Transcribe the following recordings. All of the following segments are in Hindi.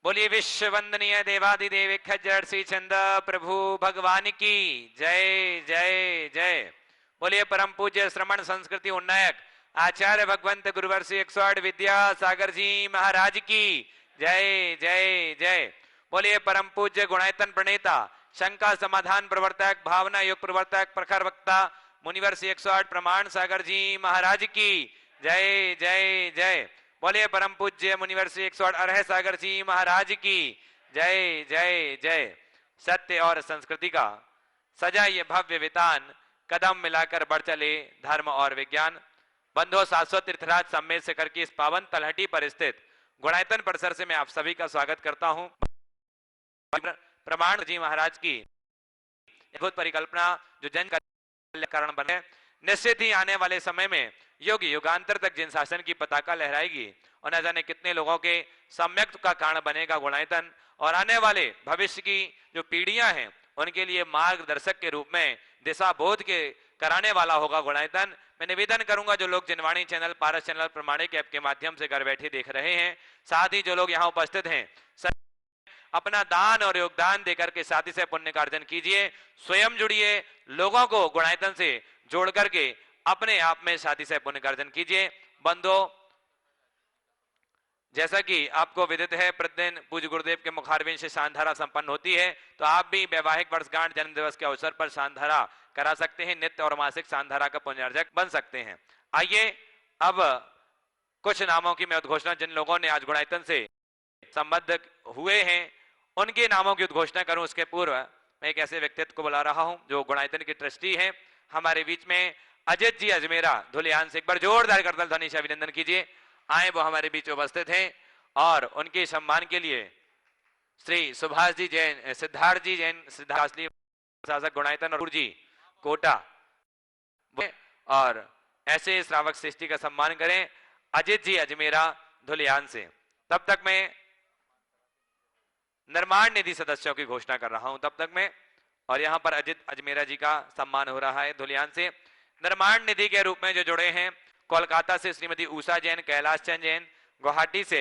बोलिए विश्व वंदनीय देवादिदेव खज्जर श्री चंद प्रभु भगवान की जय जय जय। बोलिए परम पूज्य श्रमण संस्कृति उन्नायक आचार्य भगवंत गुरुवर श्री 108 विद्या सागर जी महाराज की जय जय जय। बोलिए परम पूज्य गुणायतन प्रणेता शंका समाधान प्रवर्तक भावना युग प्रवर्तक प्रखर वक्ता मुनिवर श्री 108 प्रमाण सागर जी महाराज की जय जय जय। बोलिए परम पूज्य मुनिवर श्री 108 अरह सागर जी महाराज की जय जय जय। सत्य और संस्कृति का सजा ये भव्य वितान कदम मिलाकर बढ़ चले धर्म और विज्ञान। बंधो शाश्वत तीर्थराज सम्मेद शिखर की इस पावन तलहटी पर स्थित गुणायतन परिसर से मैं आप सभी का स्वागत करता हूं। प्रमाण जी महाराज की अद्भुत परिकल्पना जो जन कारण बने, निश्चित ही आने वाले समय में युग युगांतर तक जिन शासन की पताका लहराएगी और न जाने कितने लोगों के सम्यक का कारण बनेगा गुणायतन, और आने वाले भविष्य की जो पीढ़ियां हैं उनके लिए मार्गदर्शक के रूप में दिशा बोध के कराने वाला होगा गुणायतन। मैं निवेदन करूंगा जो लोग जिनवाणी चैनल पारस चैनल प्रमाणिक ऐप के माध्यम से घर बैठे देख रहे हैं, साथ ही जो लोग यहाँ उपस्थित हैं, अपना दान और योगदान देकर के साथी से पुण्य का अर्जन कीजिए। स्वयं जुड़िए, लोगों को गुणायतन से जोड़ करके अपने आप में साथी से पुण्य का अर्जन कीजिए। बंधो, जैसा कि आपको विदित है प्रतिदिन पूज्य गुरुदेव के मुखारविंद से शांधारा संपन्न होती है, तो आप भी वैवाहिक वर्षगांठ जन्म दिवस के अवसर पर शांधारा करा सकते हैं, नित्य और मासिक शांधारा का पुण्यार्जक बन सकते हैं। आइए अब कुछ नामों की मैं उद्घोषणा, जिन लोगों ने आज गुणायतन से संबद्ध हुए हैं उनके नामों की उद्घोषणा करूं उसके पूर्व मैं एक ऐसे व्यक्तित्व को बुला रहा हूं जो गुणायतन के ट्रस्टी हैं हमारे बीच में, अजित जी अजमेरा धुलियान से। एक बार जोरदार करतल ध्वनि से अभिनंदन कीजिए। आए वो हमारे बीच उपस्थित हैं और उनके सम्मान के लिए श्री सुभाष जी जैन, सिद्धार्थ जी जैन, सिद्धार्थ शासक गुणायतन और जी कोटा, और ऐसे श्रावक श्रेष्ठी का सम्मान करें अजित जी अजमेरा धुलियान से। तब तक मैं निर्माण निधि सदस्यों की घोषणा कर रहा हूं तब तक मैं, और यहां पर अजित अजमेरा जी का सम्मान हो रहा है धुलियान से। निर्माण निधि के रूप में जो जुड़े हैं, कोलकाता से श्रीमती उषा जैन, कैलाश चंद जैन, गुवाहाटी से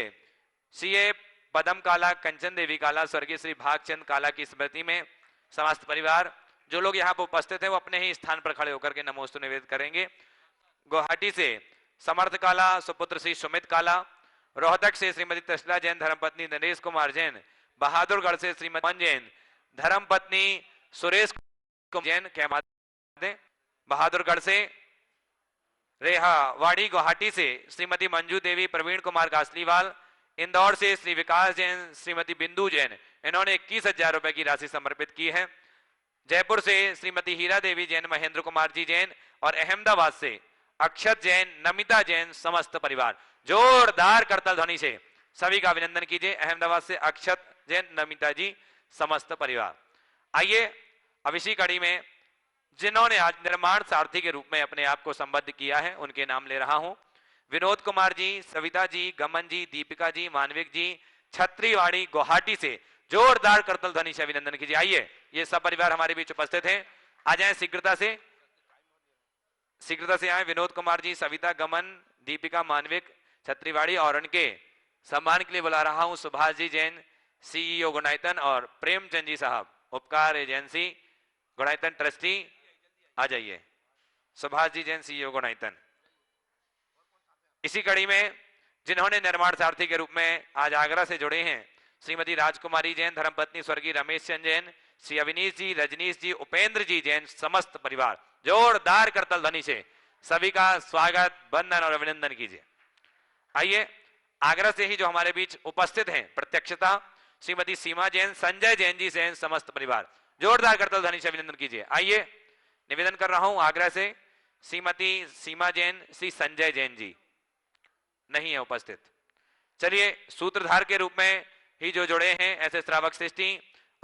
सीए पदम काला, कंचन देवी काला, स्वर्गीय श्री भागचंद काला की स्मृति में समस्त परिवार। जो लोग यहाँ पर उपस्थित है वो अपने ही स्थान पर खड़े होकर के नमोस्तु निवेदित करेंगे। गुवाहाटी से समर्थ काला, सुपुत्र श्री सुमित काला, रोहतक से श्रीमती तसला जैन, धर्मपत्नी नरेश कुमार जैन, बहादुरगढ़ से श्रीमती जैन, धर्मपत्नी सुरेश जैन, बहादुरगढ़ से रेहावाड़ी, गुवाहाटी से श्रीमती मंजू देवी, प्रवीण कुमार कासलीवाल, इंदौर से श्री विकास जैन, श्रीमती बिंदु जैन, इन्होंने 21,000 रुपए की राशि समर्पित की है। जयपुर से श्रीमती हीरा देवी जैन, महेंद्र कुमार जी जैन, और अहमदाबाद से अक्षत जैन, नमिता जैन, समस्त परिवार। जोरदार करतल ध्वनि से सभी का अभिनंदन कीजिए। अहमदाबाद से अक्षत जैन, नमिता जी, समस्त परिवार। आइए अब इसी कड़ी में जिन्होंने आज निर्माण सारथी के रूप में अपने आप को संबद्ध किया है उनके नाम ले रहा हूं। विनोद कुमार जी, सविता जी, गमन जी, दीपिका जी, मानविक जी, छत्रीवाड़ी गुवाहाटी से जोरदार करतल ध्वनि से अभिनंदन कीजिए। आइए ये सब परिवार हमारे बीच उपस्थित हैं, आ जाए शीघ्रता से आए। विनोद कुमार जी, सविता, गमन, दीपिका, मानविक, छत्रीवाड़ी, और उनके सम्मान के लिए बुला रहा हूं सुभाष जी जैन, सीईओ गुणायतन, और प्रेमचंद जी साहब, उपकार एजेंसी गुणायतन ट्रस्टी। आ जाइए सुभाष जी जैन, सीईओ गुणायतन। इसी कड़ी में जिन्होंने निर्माण सारथी के रूप में आज आगरा से जुड़े हैं, श्रीमती राजकुमारी जैन, धर्मपत्नी स्वर्गीय रमेश चंद जैन, श्री अविनीश जी, रजनीश जी, उपेंद्र जी जैन, समस्त परिवार। जोरदार करतल ध्वनि से सभी का स्वागत, वंदन और अभिनंदन कीजिए। आइए आगरा से ही जो हमारे बीच उपस्थित हैं प्रत्यक्षता, श्रीमती सीमा जैन, संजय जैन जी जैन, समस्त परिवार। जोरदार करतल ध्वनि से अभिनंदन कीजिए। आइए निवेदन कर रहा हूं आगरा से श्रीमती सीमा जैन, श्री संजय जैन जी नहीं है उपस्थित। चलिए सूत्रधार के रूप में ही जो जुड़े हैं ऐसे श्रावक श्रेष्ठी,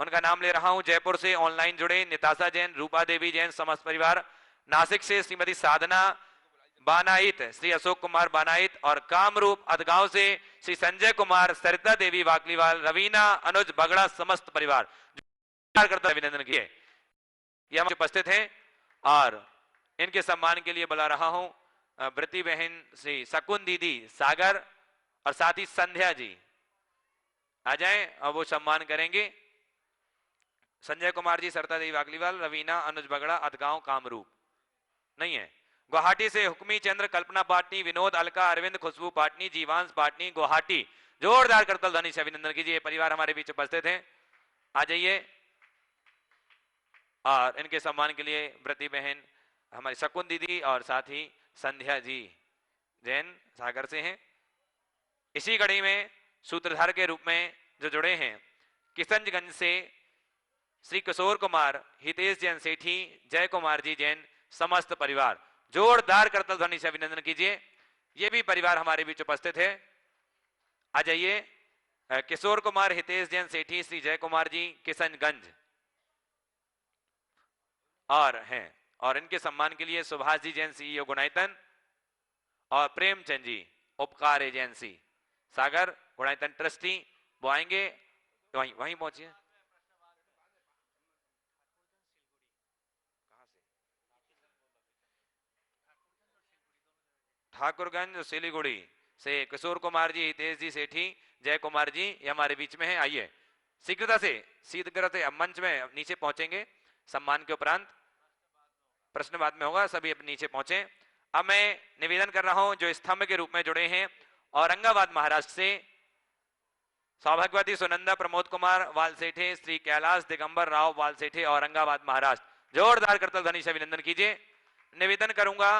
उनका नाम ले रहा हूं। जयपुर से ऑनलाइन जुड़े निताशा जैन, रूपा देवी जैन, समस्त परिवार। नासिक से श्रीमती साधना बानाइत, श्री अशोक कुमार बानाइत, और कामरूप अदगांव से श्री संजय कुमार, सरिता देवी वाकलीवाल, रवीना, अनुज बगड़ा, समस्त परिवार। अभिनंदन किए ये हम उपस्थित हैं, और इनके सम्मान के लिए बुला रहा हूं व्रति बहन श्री शकुन दीदी सागर, और साथ ही संध्या जी। आ जाएं और वो सम्मान करेंगे। संजय कुमार जी, सरता देवी वागलीवाल, रवीना, अनुज बगड़ा, अदगांव, कामरूप नहीं है। गुवाहाटी से हुक्मी चंद्र, कल्पना पाटनी, विनोद, अलका, अरविंद, खुशबू पाटनी, जीवांश पाटनी, गुवाहाटी। जोरदार करतल ध्वनि से अभिनंदन कीजिए। परिवार हमारे बीच उपस्थित हैं, आ जाइए। और इनके सम्मान के लिए व्रती बहन हमारी शकुन दीदी और साथ ही संध्या जी जैन सागर से हैं। इसी कड़ी में सूत्रधार के रूप में जो जुड़े हैं किशनगंज से श्री किशोर कुमार, हितेश जैन सेठी, जय कुमार जी जैन, समस्त परिवार। जोरदार करतल ध्वनि से अभिनंदन कीजिए। ये भी परिवार हमारे बीच उपस्थित है, आ जाइए। किशोर कुमार, हितेश जैन सेठी, श्री जय कुमार जी, किशनगंज और हैं। और इनके सम्मान के लिए सुभाष जी जैन, सीईओ गुणायतन, और प्रेमचंद जी, उपकार एजेंसी सागर, गुणायतन ट्रस्टी। वो आएंगे, वहीं वहीं पहुंचिए। ठाकुरगंज सिलीगुड़ी से किशोर कुमार जी, हितेश जी सेठी, जय कुमार जी, ये हमारे बीच में है। आइए शीघ्रता से अब मंच में नीचे पहुंचेंगे। सम्मान के उपरांत प्रश्न बाद में होगा, सभी अपने नीचे पहुंचे। अब मैं निवेदन कर रहा हूं जो स्तंभ के रूप में जुड़े हैं औरंगाबाद महाराष्ट्र से सौभाग्यवती सुनंदा प्रमोद कुमार वालसेठे, श्री कैलाश दिगंबर राव वालसेठे, औरंगाबाद महाराष्ट्र। जोरदार करतल ध्वनि से अभिनंदन कीजिए। निवेदन करूंगा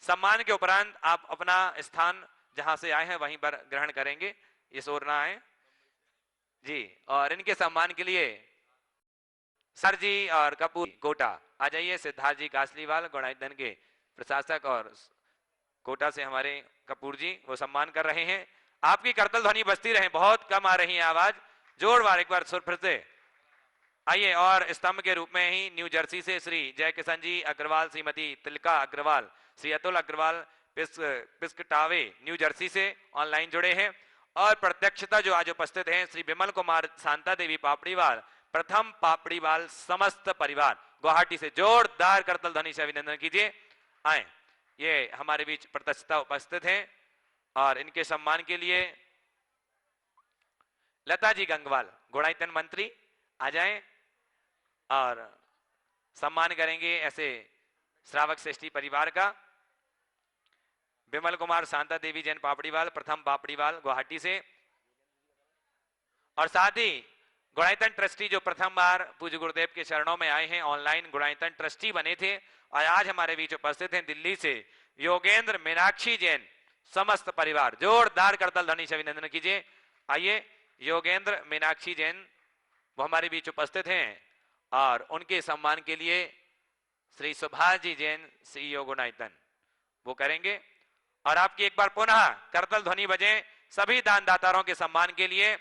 सम्मान के उपरांत आप अपना स्थान जहां से आए हैं वहीं पर ग्रहण करेंगे, इस ओर ना आए जी। और इनके सम्मान के लिए सर जी और कपूर कोटा आ जाइए। सिद्धार्थ जी कासलीवाल, गुणायतन के प्रशासक, और कोटा से हमारे कपूर जी वो सम्मान कर रहे हैं। आपकी करतल ध्वनि बजती रहे, बहुत कम आ रही है आवाज। जोरदार एक बार सुर फिर से आइए। और स्तंभ के रूप में ही न्यू जर्सी से श्री जय किशन जी अग्रवाल, श्रीमती तिलका अग्रवाल, श्री अतुल अग्रवाल पिस्कटावे न्यू जर्सी से ऑनलाइन जुड़े हैं। और प्रत्यक्षता जो आज उपस्थित हैं श्री विमल कुमार शांता देवी पापड़ीवाल, प्रथम पापड़ीवाल, समस्त परिवार गुवाहाटी से। जोरदार करतल ध्वनि से अभिनंदन कीजिए। आए, ये हमारे बीच प्रत्यक्षता उपस्थित हैं। और इनके सम्मान के लिए लता जी गंगवाल, गुणायतन मंत्री, आ जाएं और सम्मान करेंगे ऐसे श्रावक श्रेष्ठी परिवार का। विमल कुमार शांता देवी जैन पापड़ीवाल, प्रथम पापड़ीवाल गुवाहाटी से। और साथ ही गुणायतन ट्रस्टी जो प्रथम बार पूज्य गुरुदेव के चरणों में आए हैं, ऑनलाइन गुणायतन ट्रस्टी बने थे और आज हमारे बीच उपस्थित हैं दिल्ली से योगेंद्र मीनाक्षी जैन, समस्त परिवार। जोरदार करतल ध्वनि से अभिनंदन कीजिए। आइए, योगेंद्र मीनाक्षी जैन वो हमारे बीच उपस्थित हैं और उनके सम्मान के लिए श्री सुभाष जी जैन, सीईओ गुणायतन, वो करेंगे। और आपकी एक बार पुनः करतल ध्वनि बजे सभी दानदाताओं के सम्मान के लिए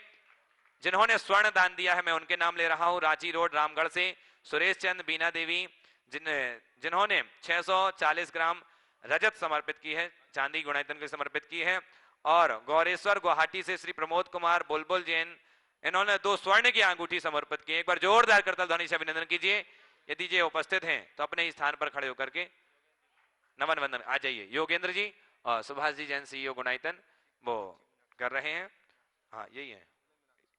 जिन्होंने स्वर्ण दान दिया है। मैं उनके नाम ले रहा हूं। रांची रोड रामगढ़ से सुरेश चंद, बीना देवी, जिन्होंने 640 ग्राम रजत समर्पित की है, चांदी गुणायतन को समर्पित की है। और गौरेश्वर गुवाहाटी से श्री प्रमोद कुमार बुलबुल जैन, इन्होंने 2 स्वर्ण की अंगूठी समर्पित की। एक बार जोरदार करतल ध्वनि से अभिनंदन कीजिए। यदि ये उपस्थित हैं तो अपने ही स्थान पर खड़े होकर के नमन वंदन। आ जाइए, योगेंद्र जी और सुभाष जी जैन, सीईओ गुणायतन, वो कर रहे हैं। हाँ, यही है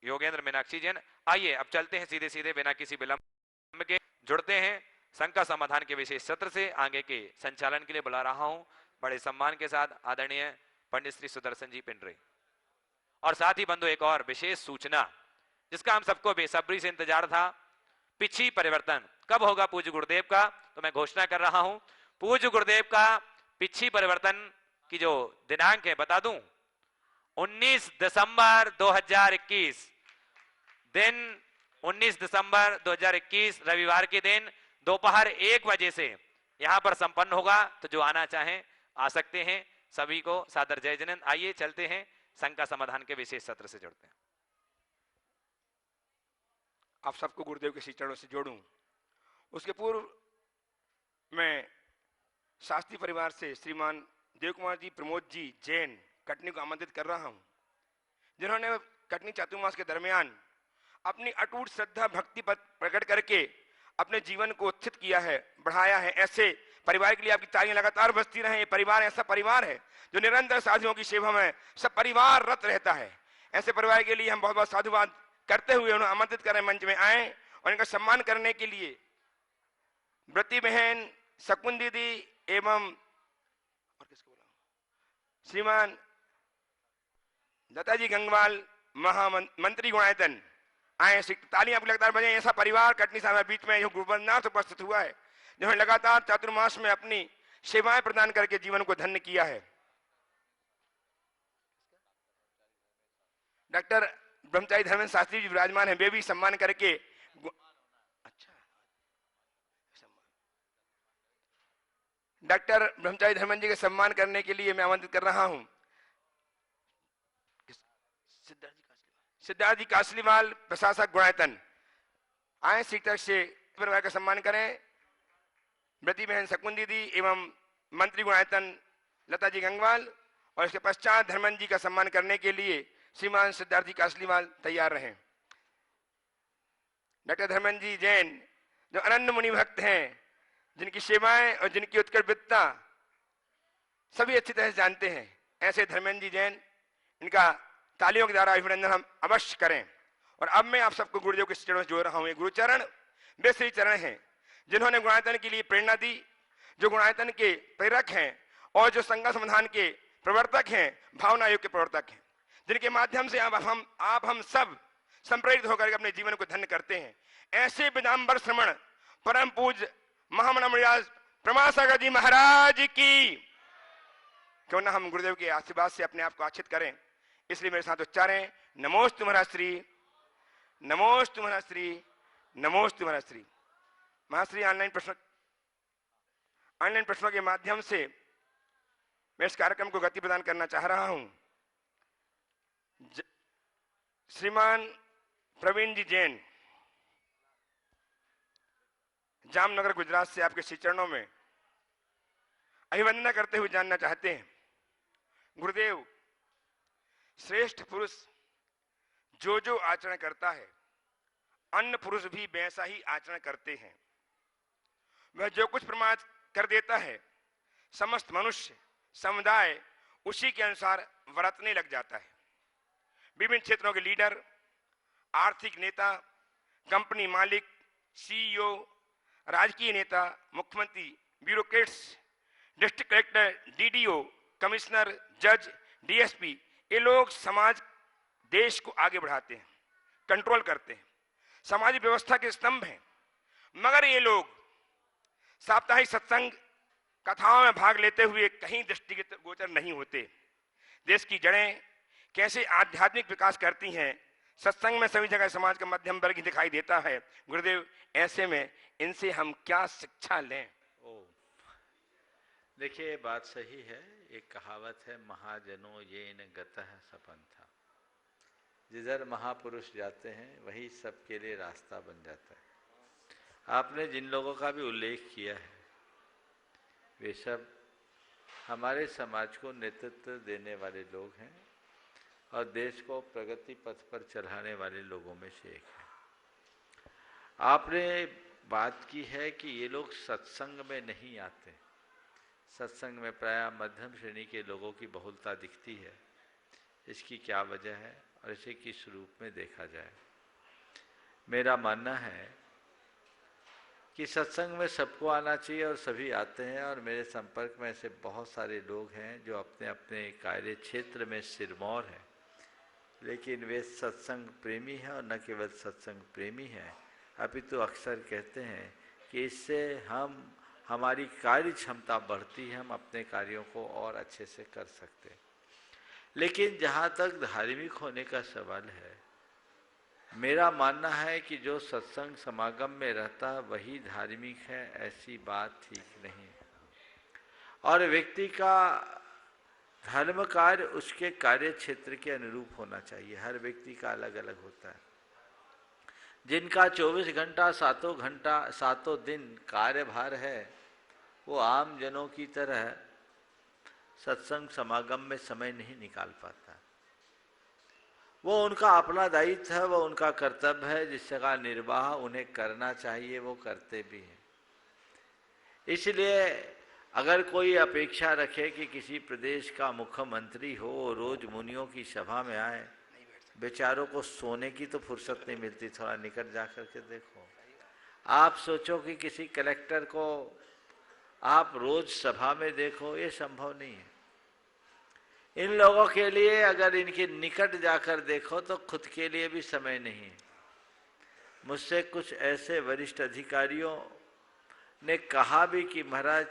योगेंद्र मीनाक्षी जैन। आइए अब चलते हैं सीधे सीधे बिना किसी विलंब के जुड़ते हैं शंका समाधान के विशेष सत्र से। आगे के संचालन के लिए बुला रहा हूं बड़े सम्मान के साथ आदरणीय पंडित श्री सुदर्शन जी पिंडरे। और साथ ही बंधु एक और विशेष सूचना जिसका हम सबको बेसब्री से इंतजार था, पिछी परिवर्तन कब होगा पूज्य गुरुदेव का, तो मैं घोषणा कर रहा हूं। पूज्य गुरुदेव का पिछी परिवर्तन की जो दिनांक है बता दूं, 19 दिसंबर 2021 दिन, 19 दिसंबर 2021 रविवार के दिन दोपहर 1 बजे से यहां पर संपन्न होगा। तो जो आना चाहें आ सकते हैं। सभी को सादर जय जयंत। आइए चलते हैं शंका समाधान के विशेष सत्र से जुड़ते हैं। आप सबको गुरुदेव के श्री चरणों से जोड़ूं। उसके पूर्व मैं शास्त्री परिवार से श्रीमान देव कुमार जी प्रमोद जी जैन कटनी को आमंत्रित कर रहा हूं, जिन्होंने कटनी चातुर्मास के दरमियान अपनी अटूट श्रद्धा भक्ति पर प्रकट करके अपने जीवन को उत्थित किया है, बढ़ाया है। ऐसे परिवार के लिए आपकी तालियां लगातार बजती रहें। ये परिवार ऐसा परिवार है जो निरंतर साधुओं की सेवा में सब परिवार रत रहता है। ऐसे परिवार के लिए हम बहुत बहुत साधुवाद करते हुए उन्हें आमंत्रित करें मंच में आए और इनका सम्मान करने के लिए व्रती बहन, शकुन दीदी एवं और किसको बुलाऊं, श्रीमान लताजी गंगवाल महामंत्री गुणायतन आए। तालियां आपको लगातार बजाएं। ऐसा परिवार कटनी साहब बीच में जो गुरुवरनाथ उपस्थित हुआ है, जिन्होंने लगातार चातुर्मास में अपनी सेवाएं प्रदान करके जीवन को धन्य किया है। डॉक्टर ब्रह्मचारी धर्मेंद्र शास्त्री जी विराजमान हैं, वे भी सम्मान करके अच्छा डॉक्टर ब्रह्मचारी धर्मेंद्र जी के सम्मान करने के लिए मैं आमंत्रित कर रहा हूं सिद्धार्थ जी कासलीवाल, प्रशासक गुणायतन आए। शिक्षक से परिवार का सम्मान करें। व्रती बहन शकुन दीदी एवं मंत्री गुणायतन लता जी गंगवाल और इसके पश्चात धर्मेंद्र जी का सम्मान करने के लिए श्रीमान सिद्धार्थ जी कासलीवाल तैयार रहें। डॉक्टर धर्मेंद्र जी जैन जो अनन्य मुनि भक्त हैं, जिनकी सेवाएं और जिनकी उत्कृष्टता सभी अच्छी तरह से जानते हैं, ऐसे धर्मेंद्र जी जैन, इनका तालियों के द्वारा अभिनंदन हम अवश्य करें। और अब मैं आप सबको गुरुदेव के चरणों से जोड़ रहा हूं। ये गुरुचरण वे श्री चरण हैं जिन्होंने गुणायतन के लिए प्रेरणा दी, जो गुणायतन के प्रेरक हैं और जो संघ समाधान के प्रवर्तक हैं, भावना योग के प्रवर्तक हैं, जिनके माध्यम से आप हम सब संप्रेरित होकर अपने जीवन को धन्य करते हैं। ऐसे विदाम्बर श्रमण परम पूज्य महामना प्रमासागर जी महाराज की क्यों ना हम गुरुदेव के आशीर्वाद से अपने आप को आच्छित करें। इसलिए मेरे साथ उच्चारें, नमोस्तु महाश्री, नमोस्तु महाश्री, नमोस्तु महाश्री। महाश्री ऑनलाइन प्रश्नों के माध्यम से मैं इस कार्यक्रम को गति प्रदान करना चाह रहा हूं। श्रीमान प्रवीण जी जैन जामनगर गुजरात से आपके श्री चरणों में अभिवंदना करते हुए जानना चाहते हैं, गुरुदेव श्रेष्ठ पुरुष जो जो आचरण करता है, अन्य पुरुष भी वैसा ही आचरण करते हैं। वह जो कुछ प्रमाद कर देता है, समस्त मनुष्य समुदाय उसी के अनुसार बरतने लग जाता है। विभिन्न क्षेत्रों के लीडर, आर्थिक नेता, कंपनी मालिक, सीईओ, राजकीय नेता, मुख्यमंत्री, bureaucrats, district collector, DDO, commissioner, जज, डीएसपी, ये लोग समाज देश को आगे बढ़ाते हैं, कंट्रोल करते हैं, सामाजिक व्यवस्था के स्तंभ हैं। मगर ये लोग साप्ताहिक सत्संग कथाओं में भाग लेते हुए कहीं दृष्टिगोचर नहीं होते। देश की जड़ें कैसे आध्यात्मिक विकास करती हैं, सत्संग में सभी जगह समाज का मध्यम वर्ग ही दिखाई देता है। गुरुदेव, ऐसे में इनसे हम क्या शिक्षा लें? देखिए, बात सही है। एक कहावत है, महाजनों ये न गतः सपंथा। जिधर महापुरुष जाते हैं वही सबके लिए रास्ता बन जाता है। आपने जिन लोगों का भी उल्लेख किया है, वे सब हमारे समाज को नेतृत्व देने वाले लोग हैं और देश को प्रगति पथ पर चलाने वाले लोगों में से एक है। आपने बात की है कि ये लोग सत्संग में नहीं आते। सत्संग में प्रायः मध्यम श्रेणी के लोगों की बहुलता दिखती है। इसकी क्या वजह है और इसे किस रूप में देखा जाए? मेरा मानना है कि सत्संग में सबको आना चाहिए और सभी आते हैं, और मेरे संपर्क में ऐसे बहुत सारे लोग हैं जो अपने अपने कार्य क्षेत्र में सिरमौर हैं, लेकिन वे सत्संग प्रेमी हैं। और न केवल सत्संग प्रेमी हैं, अपितु अक्सर कहते हैं कि इससे हमारी कार्य क्षमता बढ़ती है, हम अपने कार्यों को और अच्छे से कर सकते हैं। लेकिन जहाँ तक धार्मिक होने का सवाल है, मेरा मानना है कि जो सत्संग समागम में रहता है वही धार्मिक है, ऐसी बात ठीक नहीं है। और व्यक्ति का धर्म कार्य उसके कार्य क्षेत्र के अनुरूप होना चाहिए। हर व्यक्ति का अलग अलग होता है। जिनका 24 घंटा सातों दिन कार्यभार है, वो आम जनों की तरह सत्संग समागम में समय नहीं निकाल पाता। वो उनका अपना दायित्व है, वो उनका कर्तव्य है, जिसका निर्वाह उन्हें करना चाहिए, वो करते भी हैं। इसलिए अगर कोई अपेक्षा रखे कि किसी प्रदेश का मुख्यमंत्री हो रोज मुनियों की सभा में आए, बेचारों को सोने की तो फुर्सत नहीं मिलती, थोड़ा निकट जा कर के देखो। आप सोचो कि किसी कलेक्टर को आप रोज सभा में देखो, ये संभव नहीं है। इन लोगों के लिए अगर इनके निकट जाकर देखो तो खुद के लिए भी समय नहीं है। मुझसे कुछ ऐसे वरिष्ठ अधिकारियों ने कहा भी कि महाराज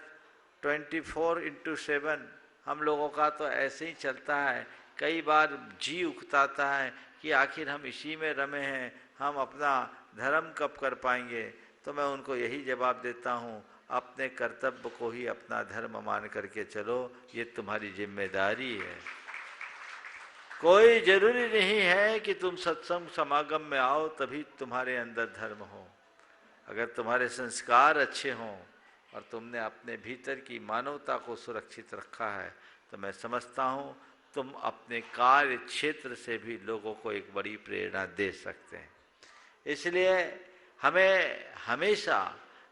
24/7 हम लोगों का तो ऐसे ही चलता है, कई बार जी उकताता है कि आखिर हम इसी में रमे हैं, हम अपना धर्म कब कर पाएंगे। तो मैं उनको यही जवाब देता हूँ, अपने कर्तव्य को ही अपना धर्म मान करके चलो, ये तुम्हारी जिम्मेदारी है। कोई जरूरी नहीं है कि तुम सत्संग समागम में आओ तभी तुम्हारे अंदर धर्म हो। अगर तुम्हारे संस्कार अच्छे हों और तुमने अपने भीतर की मानवता को सुरक्षित रखा है तो मैं समझता हूँ तुम अपने कार्य क्षेत्र से भी लोगों को एक बड़ी प्रेरणा दे सकते हैं। इसलिए हमें हमेशा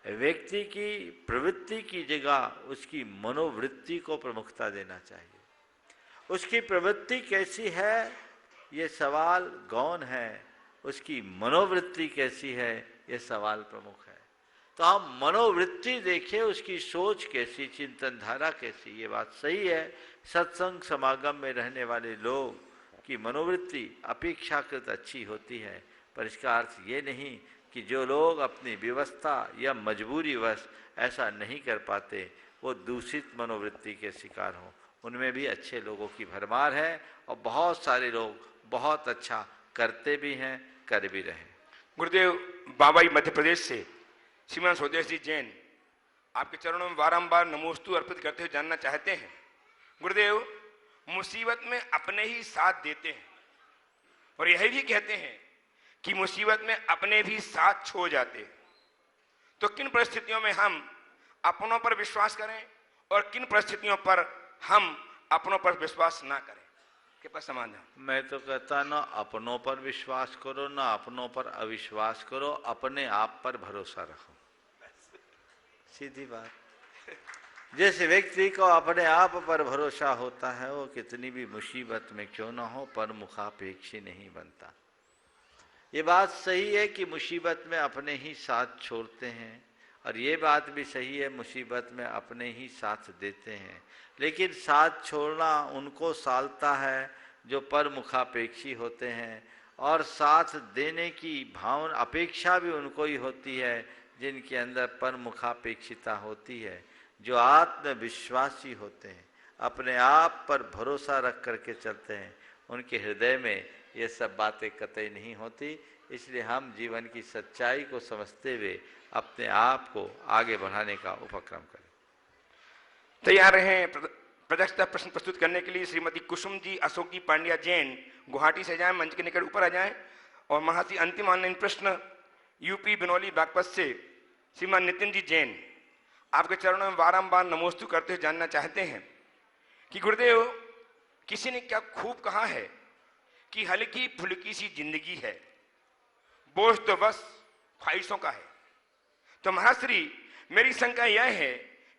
व्यक्ति की प्रवृत्ति की जगह उसकी मनोवृत्ति को प्रमुखता देना चाहिए। उसकी प्रवृत्ति कैसी है ये सवाल गौण है, उसकी मनोवृत्ति कैसी है ये सवाल प्रमुख है। तो हम मनोवृत्ति देखें, उसकी सोच कैसी, चिंतन धारा कैसी, ये बात सही है। सत्संग समागम में रहने वाले लोग की मनोवृत्ति अपेक्षाकृत अच्छी होती है, पर इसका अर्थ ये नहीं कि जो लोग अपनी व्यवस्था या मजबूरीवश ऐसा नहीं कर पाते वो दूषित मनोवृत्ति के शिकार हों। उनमें भी अच्छे लोगों की भरमार है और बहुत सारे लोग बहुत अच्छा करते भी हैं, कर भी रहे। गुरुदेव, बाबाई मध्य प्रदेश से श्रीमान स्वदेश जी जैन आपके चरणों में बारंबार नमोस्तु अर्पित करते हुए जानना चाहते हैं, गुरुदेव मुसीबत में अपने ही साथ देते हैं और यही भी कहते हैं कि मुसीबत में अपने भी साथ छोड़ जाते हैं, तो किन परिस्थितियों में हम अपनों पर विश्वास करें और किन परिस्थितियों पर हम अपनों पर विश्वास ना करें, के पास समाधान? मैं तो कहता ना अपनों पर विश्वास करो ना अपनों पर अविश्वास करो, अपने आप पर भरोसा रखो, सीधी बात। जिस व्यक्ति को अपने आप पर भरोसा होता है वो कितनी भी मुसीबत में क्यों ना हो पर मुखापेक्षी नहीं बनता। ये बात सही है कि मुसीबत में अपने ही साथ छोड़ते हैं और ये बात भी सही है मुसीबत में अपने ही साथ देते हैं, लेकिन साथ छोड़ना उनको सालता है जो पर मुखापेक्षी होते हैं और साथ देने की भावना अपेक्षा भी उनको ही होती है जिनके अंदर पर मुखापेक्षिता होती है। जो आत्मविश्वासी होते हैं, अपने आप पर भरोसा रख करके चलते हैं, उनके हृदय में ये सब बातें कतई नहीं होती। इसलिए हम जीवन की सच्चाई को समझते हुए अपने आप को आगे बढ़ाने का उपक्रम करें। तैयार हैं प्रत्यक्षता प्रश्न प्रस्तुत करने के लिए श्रीमती कुसुम जी अशोक जी पांड्या जैन गुवाहाटी से जाएं, मंच के निकट ऊपर आ जाएं। और महासी अंतिम ऑनलाइन प्रश्न यूपी बिनौली बागपत से श्रीमान नितिन जी जैन आपके चरणों में बारंबार नमोस्तु करते हुए जानना चाहते हैं कि गुरुदेव किसी ने क्या खूब कहा है कि हल्की फुल्की सी जिंदगी है, बोझ तो बस ख्वाहिशों का है। तो महाश्री मेरी शंका यह है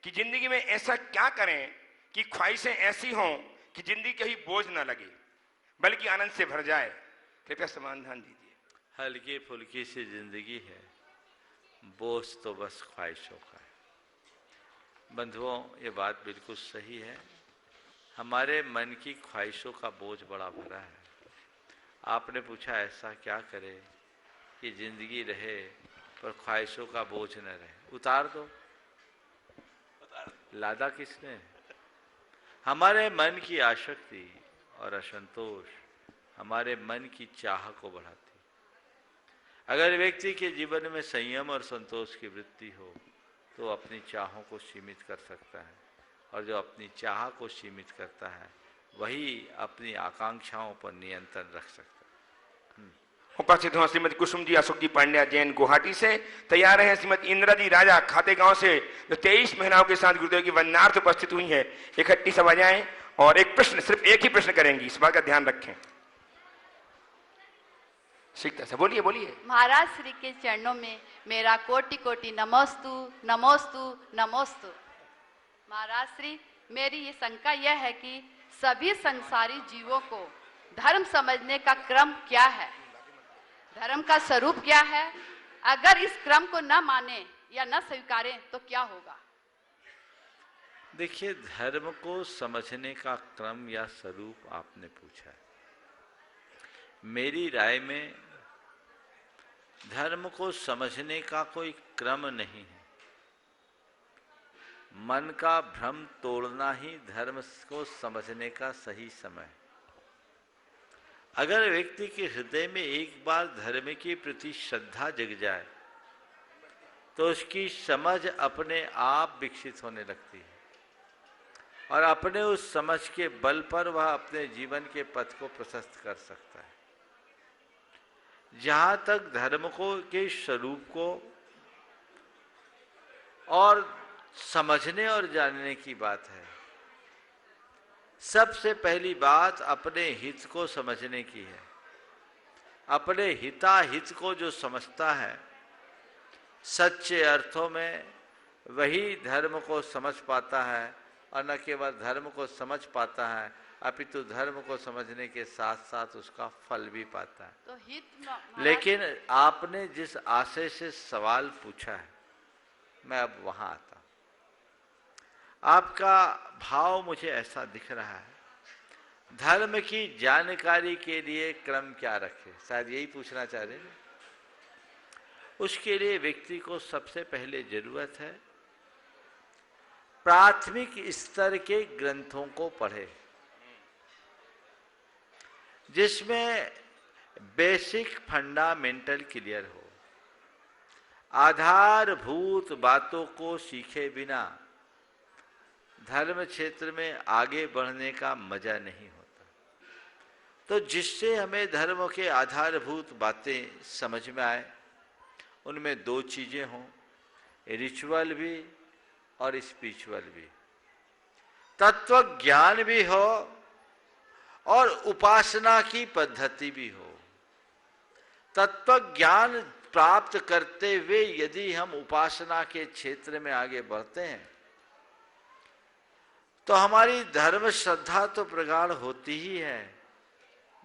कि जिंदगी में ऐसा क्या करें कि ख्वाहिशें ऐसी हों कि जिंदगी कहीं बोझ ना लगे बल्कि आनंद से भर जाए, कृपया समाधान दीजिए। हल्की फुल्की सी जिंदगी है, बोझ तो बस ख्वाहिशों का है। बंधुओं ये बात बिल्कुल सही है, हमारे मन की ख्वाहिशों का बोझ बड़ा भरा है। आपने पूछा ऐसा क्या करे कि जिंदगी रहे पर ख्वाहिशों का बोझ न रहे। उतार दो, लादा किसने? हमारे मन की आसक्ति और असंतोष हमारे मन की चाह को बढ़ाती। अगर व्यक्ति के जीवन में संयम और संतोष की वृत्ति हो तो अपनी चाहों को सीमित कर सकता है और जो अपनी चाह को सीमित करता है वही अपनी आकांक्षाओं पर नियंत्रण रख सकता है। उपस्थित हो श्रीमती कुसुम जी अशोक जी पांड्या जैन गुवाहाटी से। तैयार है श्रीमती इंदिरा जी राजा खातेगांव से जो 23 महिलाओं के साथ गुरुदेव की वंदनार्थ उपस्थित हुई है। इकट्ठी सब आ जाएं और एक प्रश्न, सिर्फ एक ही प्रश्न करेंगी, इस बात का ध्यान रखें। सीखता से बोलिए बोलिए। महाराज श्री के चरणों में मेरा कोटि कोटि नमोस्तु नमोस्तु नमोस्तु। महाराज श्री मेरी ये शंका यह है कि सभी संसारी जीवों को धर्म समझने का क्रम क्या है, धर्म का स्वरूप क्या है। अगर इस क्रम को न माने या न स्वीकारें तो क्या होगा? देखिए, धर्म को समझने का क्रम या स्वरूप आपने पूछा है। मेरी राय में धर्म को समझने का कोई क्रम नहीं है। मन का भ्रम तोड़ना ही धर्म को समझने का सही समय है। अगर व्यक्ति के हृदय में एक बार धर्म के प्रति श्रद्धा जग जाए तो उसकी समझ अपने आप विकसित होने लगती है और अपने उस समझ के बल पर वह अपने जीवन के पथ को प्रशस्त कर सकता है। जहां तक धर्म को के स्वरूप को और समझने और जानने की बात है, सबसे पहली बात अपने हित को समझने की है। अपने हिताहित को जो समझता है सच्चे अर्थों में वही धर्म को समझ पाता है, और न केवल धर्म को समझ पाता है अपितु धर्म को समझने के साथ साथ उसका फल भी पाता है। तो हित लेकिन आपने जिस आशय से सवाल पूछा है, मैं अब वहां आता हूं। आपका भाव मुझे ऐसा दिख रहा है, धर्म की जानकारी के लिए क्रम क्या रखे, शायद यही पूछना चाह रहे हैं। उसके लिए व्यक्ति को सबसे पहले जरूरत है प्राथमिक स्तर के ग्रंथों को पढ़े, जिसमें बेसिक फंडामेंटल क्लियर हो। आधारभूत बातों को सीखे बिना धर्म क्षेत्र में आगे बढ़ने का मजा नहीं होता। तो जिससे हमें धर्म के आधारभूत बातें समझ में आए, उनमें दो चीजें हों, रिचुअल भी और स्पिरिचुअल भी, तत्व ज्ञान भी हो और उपासना की पद्धति भी हो। तत्व ज्ञान प्राप्त करते हुए यदि हम उपासना के क्षेत्र में आगे बढ़ते हैं तो हमारी धर्म श्रद्धा तो प्रगाढ़ होती ही है,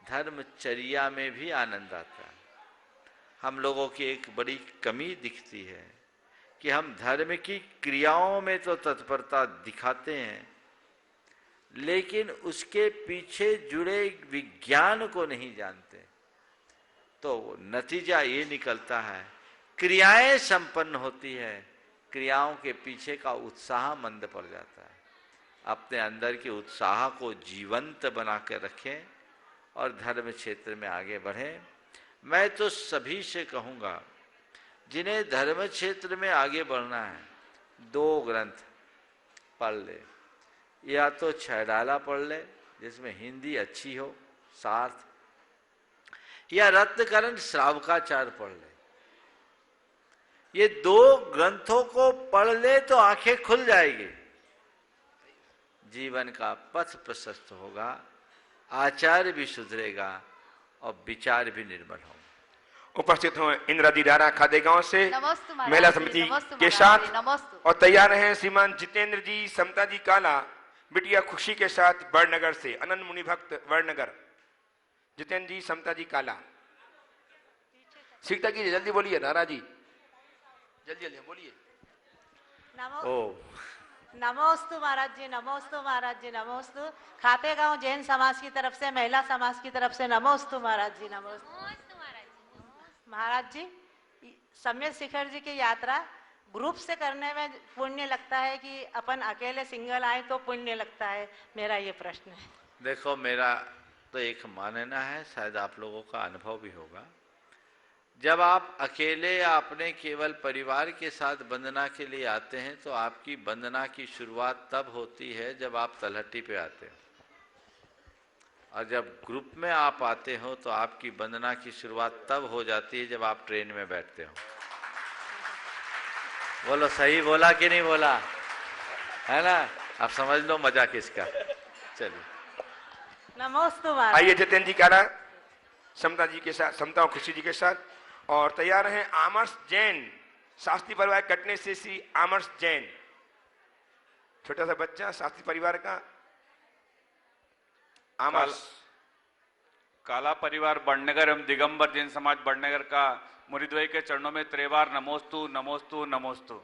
धर्मचर्या में भी आनंद आता है। हम लोगों की एक बड़ी कमी दिखती है कि हम धर्म की क्रियाओं में तो तत्परता दिखाते हैं लेकिन उसके पीछे जुड़े विज्ञान को नहीं जानते। तो नतीजा ये निकलता है, क्रियाएं संपन्न होती है, क्रियाओं के पीछे का उत्साह मंद पड़ जाता है। अपने अंदर के उत्साह को जीवंत बना कर रखें और धर्म क्षेत्र में आगे बढ़ें। मैं तो सभी से कहूँगा जिन्हें धर्म क्षेत्र में आगे बढ़ना है, दो ग्रंथ पढ़ ले, या तो छैडाला पढ़ ले जिसमें हिंदी अच्छी हो सार्थ, या रत्नकरण श्रावकाचार्य पढ़ ले। ये दो ग्रंथों को पढ़ ले तो आंखें खुल जाएगी, जीवन का पथ प्रशस्त होगा, आचार भी सुधरेगा और विचार भी निर्मल होगा। उपस्थित हो इंद्रादी डारा खादेगांव से नमस्ते महाराज महिला जी, समिति नमस्ते के महाराज साथ जी, नमस्ते। और तैयार हैं श्रीमान जितेंद्र जी, समता जी काला, बिटिया खुशी के साथ बड़नगर से, अनंत मुनि भक्त बड़नगर। जितेंद्र जी, समता जी काला, सीखता कीजिए, जल्दी बोलिए नारा जी, जल्दी जल्दी बोलिए। नमोस्तु महाराज जी, नमोस्तु महाराज जी, नमोस्तु। खातेगांव जैन समाज की तरफ से, महिला समाज की तरफ से नमोस्तु महाराज जी, नमोस्तु महाराज जी। सम्यक शिखर जी की यात्रा ग्रुप से करने में पुण्य लगता है कि अपन अकेले सिंगल आए तो पुण्य लगता है, मेरा ये प्रश्न है। देखो, मेरा तो एक मानना है, शायद आप लोगों का अनुभव भी होगा, जब आप अकेले या अपने केवल परिवार के साथ वंदना के लिए आते हैं तो आपकी वंदना की शुरुआत तब होती है जब आप तलहटी पे आते हो, और जब ग्रुप में आप आते हो तो आपकी वंदना की शुरुआत तब हो जाती है जब आप ट्रेन में बैठते हो। बोलो, सही बोला कि नहीं बोला, है ना? आप समझ लो मजा किसका। चलिए, नमोस्तु महाराज। आइए जितेंद्र जी काला समता जी के साथ, समता और खुशी जी के साथ, और तैयार हैं आमर्श जैन, शास्त्री परिवार कटने से श्री आमर्श जैन, छोटा सा बच्चा शास्त्री परिवार का। आमर्श काला परिवार बड़नगर एवं दिगंबर जैन समाज बड़नगर का मुरीद्वय के चरणों में त्रेबार नमोस्तु नमोस्तु नमोस्तु।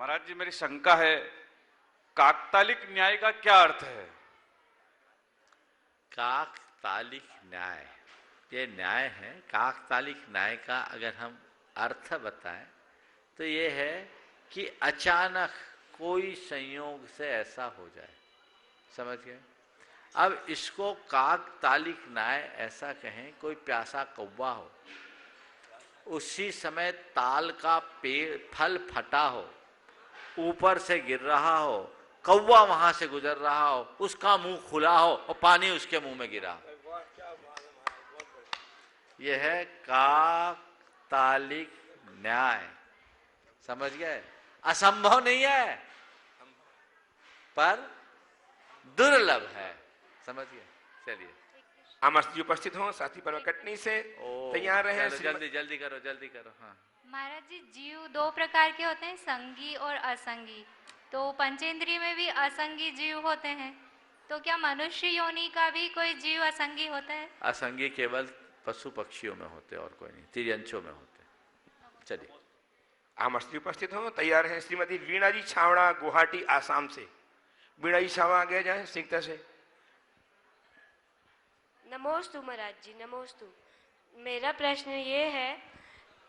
महाराज जी, मेरी शंका है, काकतालिक न्याय का क्या अर्थ है? काकतालिक न्याय, ये न्याय है। काकतालिक न्याय का अगर हम अर्थ बताएं तो ये है कि अचानक कोई संयोग से ऐसा हो जाए, समझ गए? अब इसको काकतालिक न्याय ऐसा कहें, कोई प्यासा कौवा हो, उसी समय ताल का पेड़ फल फटा हो, ऊपर से गिर रहा हो, कौवा वहां से गुजर रहा हो, उसका मुंह खुला हो और पानी उसके मुंह में गिरा हो, यह है काकतालिक न्याय। समझ गए? असंभव नहीं है पर दुर्लभ है। समझ गए? चलिए, अमर जी उपस्थित हो, साथी पर्व कटनी से तैयार रहे। जल्दी जल्दी करो, जल्दी करो। हाँ महाराज जी, जीव दो प्रकार के होते हैं, संगी और असंगी। तो पंचेंद्रिय में भी असंगी जीव होते हैं, तो क्या मनुष्य योनि का भी कोई जीव असंगी होता है? असंगी केवल पशु पक्षियों में होते, और कोई नहीं, तिर्यंचों में होते। चलिए, अमर जी उपस्थित हो, तैयार है। श्रीमती वीणा जी छावड़ा, गुवाहाटी आसाम से। वीणा जी छावड़ा आगे जाए सीखता से। नमोस्तु महाराज जी, नमोस्तु। मेरा प्रश्न ये है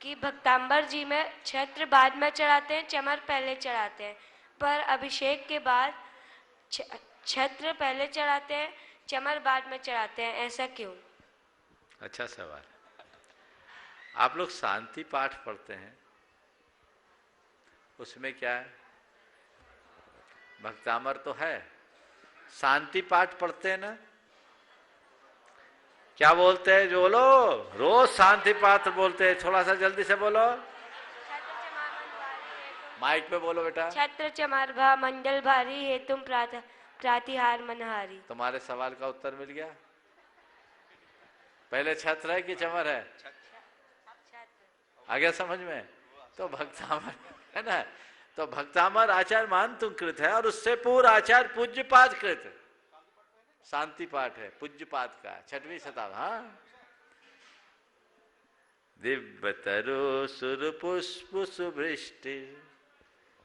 कि भक्तांबर जी में छत्र बाद में चढ़ाते हैं, चमर पहले चढ़ाते हैं, पर अभिषेक के बाद छत्र पहले चढ़ाते हैं, चमर बाद में चढ़ाते हैं, ऐसा क्यों? अच्छा सवाल। आप लोग शांति पाठ पढ़ते हैं, उसमें क्या है? भक्तामर तो है, शांति पाठ पढ़ते हैं ना, क्या बोलते हैं? जो बोलो, रोज शांति पाठ बोलते हैं, थोड़ा सा जल्दी से बोलो, माइक पे बोलो बेटा। छत्र चमार भा मंडल भारी है, तुम प्रातिहार मनहारी। तुम्हारे सवाल का उत्तर मिल गया। पहले छत्र है कि चमर है? आ गया समझ में? तो भक्तामर है ना, तो भक्तामर आचार्य महांतुंग कृत है, और उससे पूर्व आचार्य पूज्यपाद कृत शांति पाठ है, पूज्यपाद का 6वीं शताब्दी। हाँ, दिव्य तरु सुर पुष्प सुवृष्टि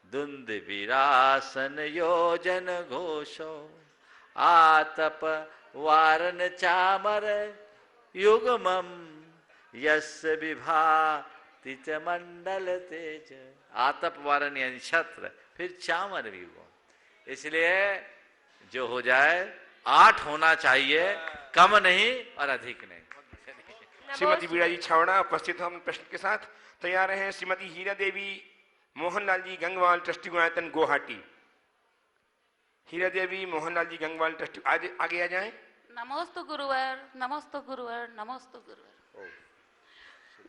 धुंध विरासन योजन घोषो आतप वारण चामर युगमम यस्य विभाति च मंडल तेज। आतप वारण यानी छत्र, फिर चामर युगम। इसलिए जो हो जाए 8 होना चाहिए, कम नहीं और अधिक नहीं। श्रीमती वीणा जी छावड़ा उपस्थित हो अपने प्रश्न के साथ। तैयार हैं श्रीमती हीरा देवी मोहनलाल जी गंगवाल, ट्रस्टी गुणायतन, गुवाहाटी। हीरा देवी मोहनलाल जी गंगवाल, ट्रस्टी, आगे आ जाएं। नमोस्तु गुरुवर, नमोस्तु गुरुवर, नमोस्तु गुरुवर।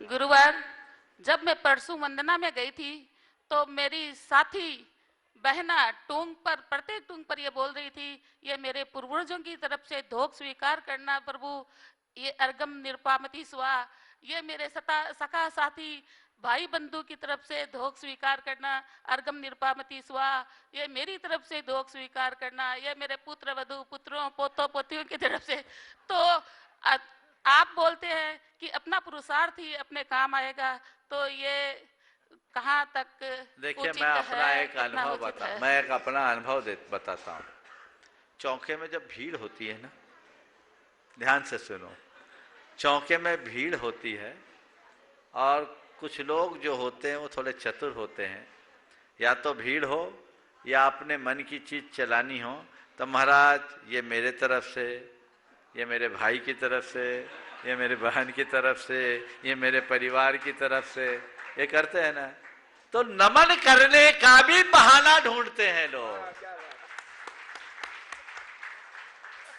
गुरुवर, जब मैं परसों वंदना में गई थी तो मेरी साथी बहना टूंग पर, प्रत्येक टूंग पर ये बोल रही थी, ये मेरे पूर्वजों की तरफ से धोख स्वीकार करना प्रभु, ये अर्गम निरपामति स्वा। ये मेरे सखा साथी भाई बंधु की तरफ से धोख स्वीकार करना, अर्गम निरपामति स्वा। ये मेरी तरफ से धोख स्वीकार करना, ये मेरे पुत्र वधु पुत्रों पोतों पोतियों की तरफ से। तो आप बोलते हैं कि अपना पुरुषार्थ ही अपने काम आएगा, तो ये कहाँ तक? देखिए, मैं अपना एक अनुभव बताता हूँ। चौके में जब भीड़ होती है ना, ध्यान से सुनो, चौके में भीड़ होती है और कुछ लोग जो होते हैं वो थोड़े चतुर होते हैं, या तो भीड़ हो या अपने मन की चीज चलानी हो, तो महाराज ये मेरे तरफ से, ये मेरे भाई की तरफ से, ये मेरे बहन की तरफ से, ये मेरे परिवार की तरफ से, ये करते हैं ना, तो नमन करने का भी बहाना ढूंढते हैं लोग,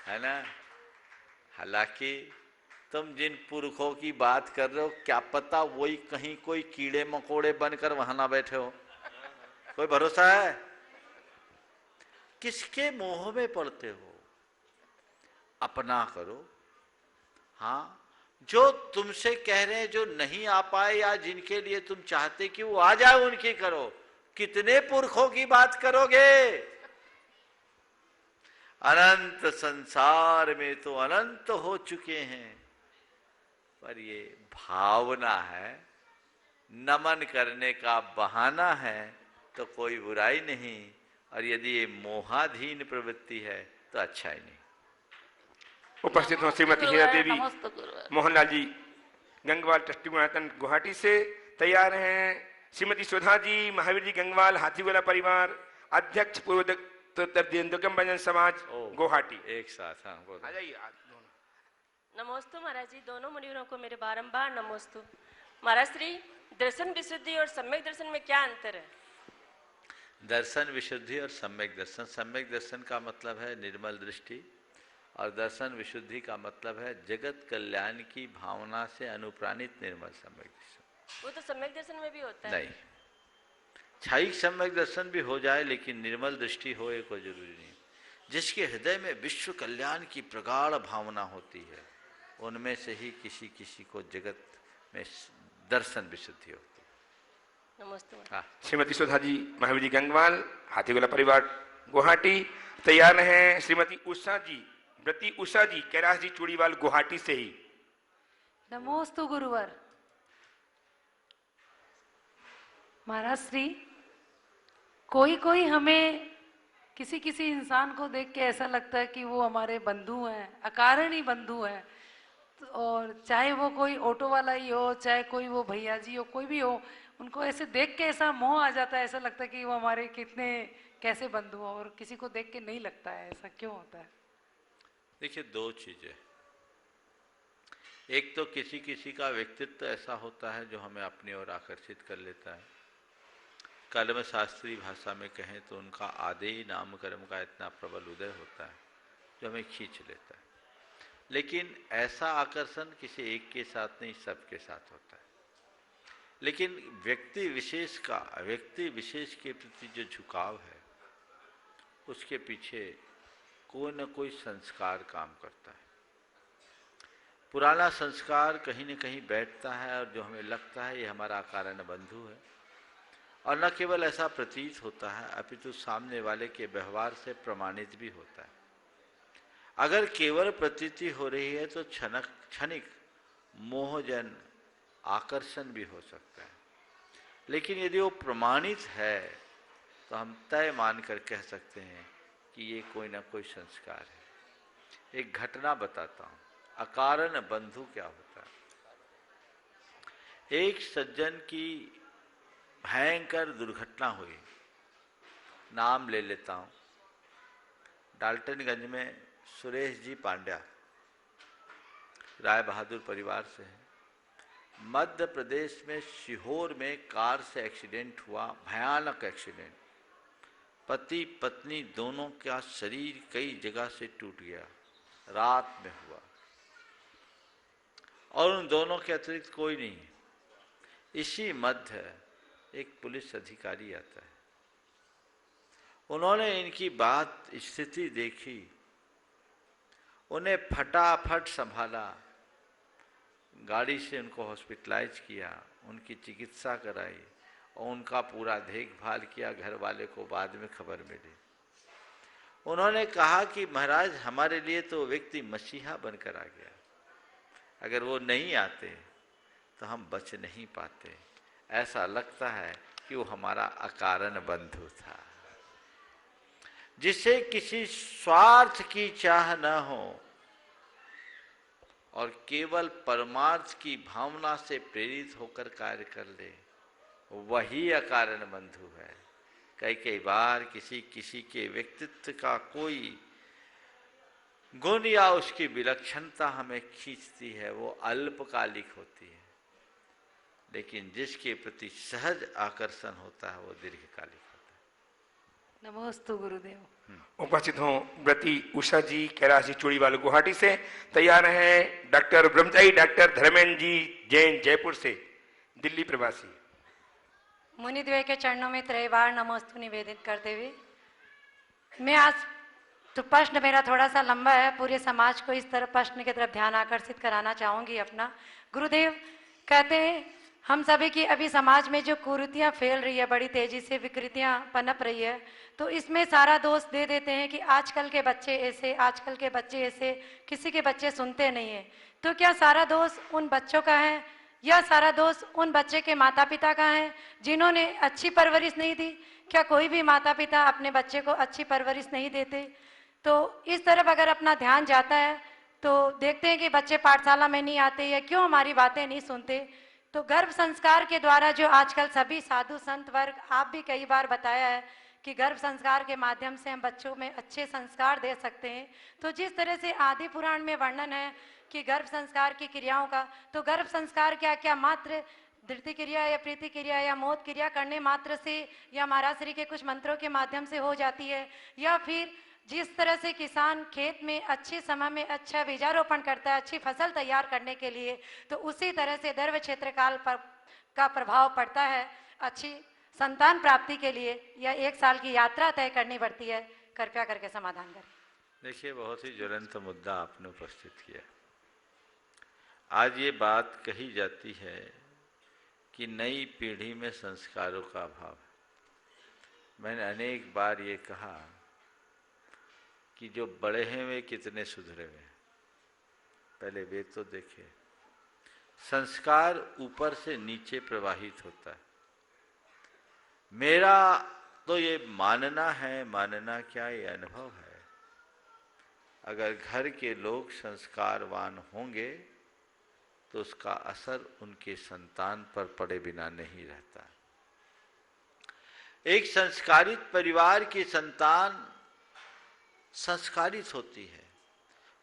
है ना। हालांकि तुम जिन पुरखों की बात कर रहे हो, क्या पता वही कहीं कोई कीड़े मकोड़े बनकर वहां ना बैठे हो, कोई भरोसा है? किसके मोह में पड़ते हो? अपना करो। हाँ, जो तुमसे कह रहे हैं, जो नहीं आ पाए या जिनके लिए तुम चाहते कि वो आ जाए, उनकी करो। कितने पुरखों की बात करोगे? अनंत संसार में तो अनंत हो चुके हैं, पर ये भावना है, नमन करने का बहाना है तो कोई बुराई नहीं, और यदि ये मोहाधीन प्रवृत्ति है तो अच्छा ही नहीं। उपस्थित हो श्रीमती हीरा देवी मोहनलाल जी गंगवाल ट्रस्टी गुणायतन गुवाहाटी से तैयार हैं। श्रीमती सुधा जी महावीर जी गंगवाल हाथीगोला परिवार अध्यक्ष पूर्व दुर्गम समाज गुवाहाटी। एक साथ हाँ बोलो। आ जाइए। नमोस्तु महाराज जी, दोनों मुनिवरों को मेरे बारंबार नमोस्तु। महाराज श्री, दर्शन विशुद्धि और सम्यक दर्शन में क्या अंतर है? दर्शन विशुद्धि और सम्यक दर्शन, सम्यक दर्शन का मतलब है निर्मल दृष्टि, और दर्शन विशुद्धि का मतलब है जगत कल्याण की भावना से अनुप्राणित निर्मल सम्यक दर्शन। वो तो सम्यक दर्शन में भी होता है। नहीं, क्षणिक सम्यक दर्शन भी हो जाए लेकिन निर्मल दृष्टि हो ये कोई जरूरी नहीं। जिसके हृदय में विश्व कल्याण की प्रगाढ़ भावना होती है, उनमें से ही किसी किसी को जगत में दर्शन विशुद्धि होती है। नमस्ते। श्रीमती सुधा जी महावीर जी गंगवाल हाथीगोला परिवार गुवाहाटी तैयार हैं। श्रीमती उषा जी व्रती उषा जी कैलाश जी चूड़ीवाल गुवाहाटी से ही। नमोस्तु गुरुवर। महाराज श्री, कोई कोई हमें किसी किसी इंसान को देख के ऐसा लगता है कि वो हमारे बंधु हैं, अकारण ही बंधु हैं, और चाहे वो कोई ऑटो वाला ही हो, चाहे कोई वो भैया जी हो, कोई भी हो, उनको ऐसे देख के ऐसा मोह आ जाता है, ऐसा लगता है कि वो हमारे कितने कैसे बंधु हो, और किसी को देख के नहीं लगता है। ऐसा क्यों होता है? देखिए, दो चीजें, एक तो किसी किसी का व्यक्तित्व ऐसा होता है जो हमें अपनी ओर आकर्षित कर लेता है। कलम शास्त्रीय भाषा में कहें तो उनका आदेय नाम कर्म का इतना प्रबल उदय होता है जो हमें खींच लेता है। लेकिन ऐसा आकर्षण किसी एक के साथ नहीं, सबके साथ होता है। लेकिन व्यक्ति विशेष के प्रति जो झुकाव है, उसके पीछे कोई न कोई संस्कार काम करता है। पुराना संस्कार कहीं न कहीं बैठता है, और जो हमें लगता है ये हमारा कारण बंधु है, और न केवल ऐसा प्रतीत होता है अपितु सामने वाले के व्यवहार से प्रमाणित भी होता है। अगर केवल प्रतीति हो रही है तो क्षणिक मोहजन आकर्षण भी हो सकता है, लेकिन यदि वो प्रमाणित है तो हम तय मानकर कह सकते हैं कि ये कोई ना कोई संस्कार है। एक घटना बताता हूँ, अकारण बंधु क्या होता है। एक सज्जन की भयंकर दुर्घटना हुई, नाम ले लेता हूँ। डाल्टनगंज में सुरेश जी पांड्या राय बहादुर परिवार से हैं। मध्य प्रदेश में सीहोर में कार से एक्सीडेंट हुआ, भयानक एक्सीडेंट। पति पत्नी दोनों का शरीर कई जगह से टूट गया, रात में हुआ, और उन दोनों के अतिरिक्त कोई नहीं। इसी मध्य एक पुलिस अधिकारी आता है। उन्होंने इनकी बात स्थिति देखी, उन्हें फटाफट संभाला, गाड़ी से उनको हॉस्पिटलाइज किया, उनकी चिकित्सा कराई और उनका पूरा देखभाल किया। घर वाले को बाद में खबर मिली। उन्होंने कहा कि महाराज, हमारे लिए तो व्यक्ति मसीहा बनकर आ गया, अगर वो नहीं आते तो हम बच नहीं पाते। ऐसा लगता है कि वो हमारा अकारण बंधु था, जिसे किसी स्वार्थ की चाह न हो और केवल परमार्थ की भावना से प्रेरित होकर कार्य कर ले, वही अकारण बंधु है। कई बार किसी के व्यक्तित्व का कोई गुण या उसकी विलक्षणता हमें खींचती है, वो अल्पकालिक होती है, लेकिन जिसके प्रति सहज आकर्षण होता है वो दीर्घकालिक होता है। नमोस्तु गुरुदेव। उपस्थित हों व्रती उषा जी कैलाश जी चूड़ीवाल गुवाहाटी से। तैयार हैं डॉक्टर ब्रह्मचारी डॉक्टर धर्मेंद्र जी जैन जयपुर से, दिल्ली प्रवासी। मुनिद्वय के चरणों में त्रैवार नमोस्तु निवेदित करते हुए, मैं आज तो प्रश्न मेरा थोड़ा सा लंबा है, पूरे समाज को इस तरह प्रश्न की तरफ ध्यान आकर्षित कराना चाहूंगी अपना। गुरुदेव कहते हैं हम सभी की अभी समाज में जो कुरीतियाँ फैल रही है, बड़ी तेजी से विकृतियाँ पनप रही है, तो इसमें सारा दोष दे देते हैं कि आजकल के बच्चे ऐसे, आजकल के बच्चे ऐसे, किसी के बच्चे सुनते नहीं हैं। तो क्या सारा दोष उन बच्चों का है या सारा दोष उन बच्चे के माता पिता का है जिन्होंने अच्छी परवरिश नहीं दी? क्या कोई भी माता पिता अपने बच्चे को अच्छी परवरिश नहीं देते? तो इस तरफ अगर अपना ध्यान जाता है तो देखते हैं कि बच्चे पाठशाला में नहीं आते या क्यों हमारी बातें नहीं सुनते। तो गर्भ संस्कार के द्वारा जो आजकल सभी साधु संत वर्ग, आप भी कई बार बताया है कि गर्भ संस्कार के माध्यम से हम बच्चों में अच्छे संस्कार दे सकते हैं। तो जिस तरह से आदि पुराण में वर्णन है कि गर्भ संस्कार की क्रियाओं का, तो गर्भ संस्कार क्या मात्र धृति क्रिया या प्रीति क्रिया या मौत क्रिया करने मात्र से या महाराज श्री के कुछ मंत्रों के माध्यम से हो जाती है, या फिर जिस तरह से किसान खेत में अच्छे समय में अच्छा बीजारोपण करता है अच्छी फसल तैयार करने के लिए, तो उसी तरह से गर्भ क्षेत्र काल पर का प्रभाव पड़ता है अच्छी संतान प्राप्ति के लिए, या 1 साल की यात्रा तय करनी पड़ती है। कृपया करके समाधान करें। देखिए, बहुत ही ज्वलंत मुद्दा आपने उपस्थित किया। आज ये बात कही जाती है कि नई पीढ़ी में संस्कारों का अभाव है। मैंने अनेक बार ये कहा कि जो बड़े हैं वे कितने सुधरे हुए हैं। पहले वे तो देखे, संस्कार ऊपर से नीचे प्रवाहित होता है। मेरा तो ये मानना है, मानना क्या, ये अनुभव है, अगर घर के लोग संस्कारवान होंगे तो उसका असर उनके संतान पर पड़े बिना नहीं रहता। एक संस्कारित परिवार की संतान संस्कारित होती है।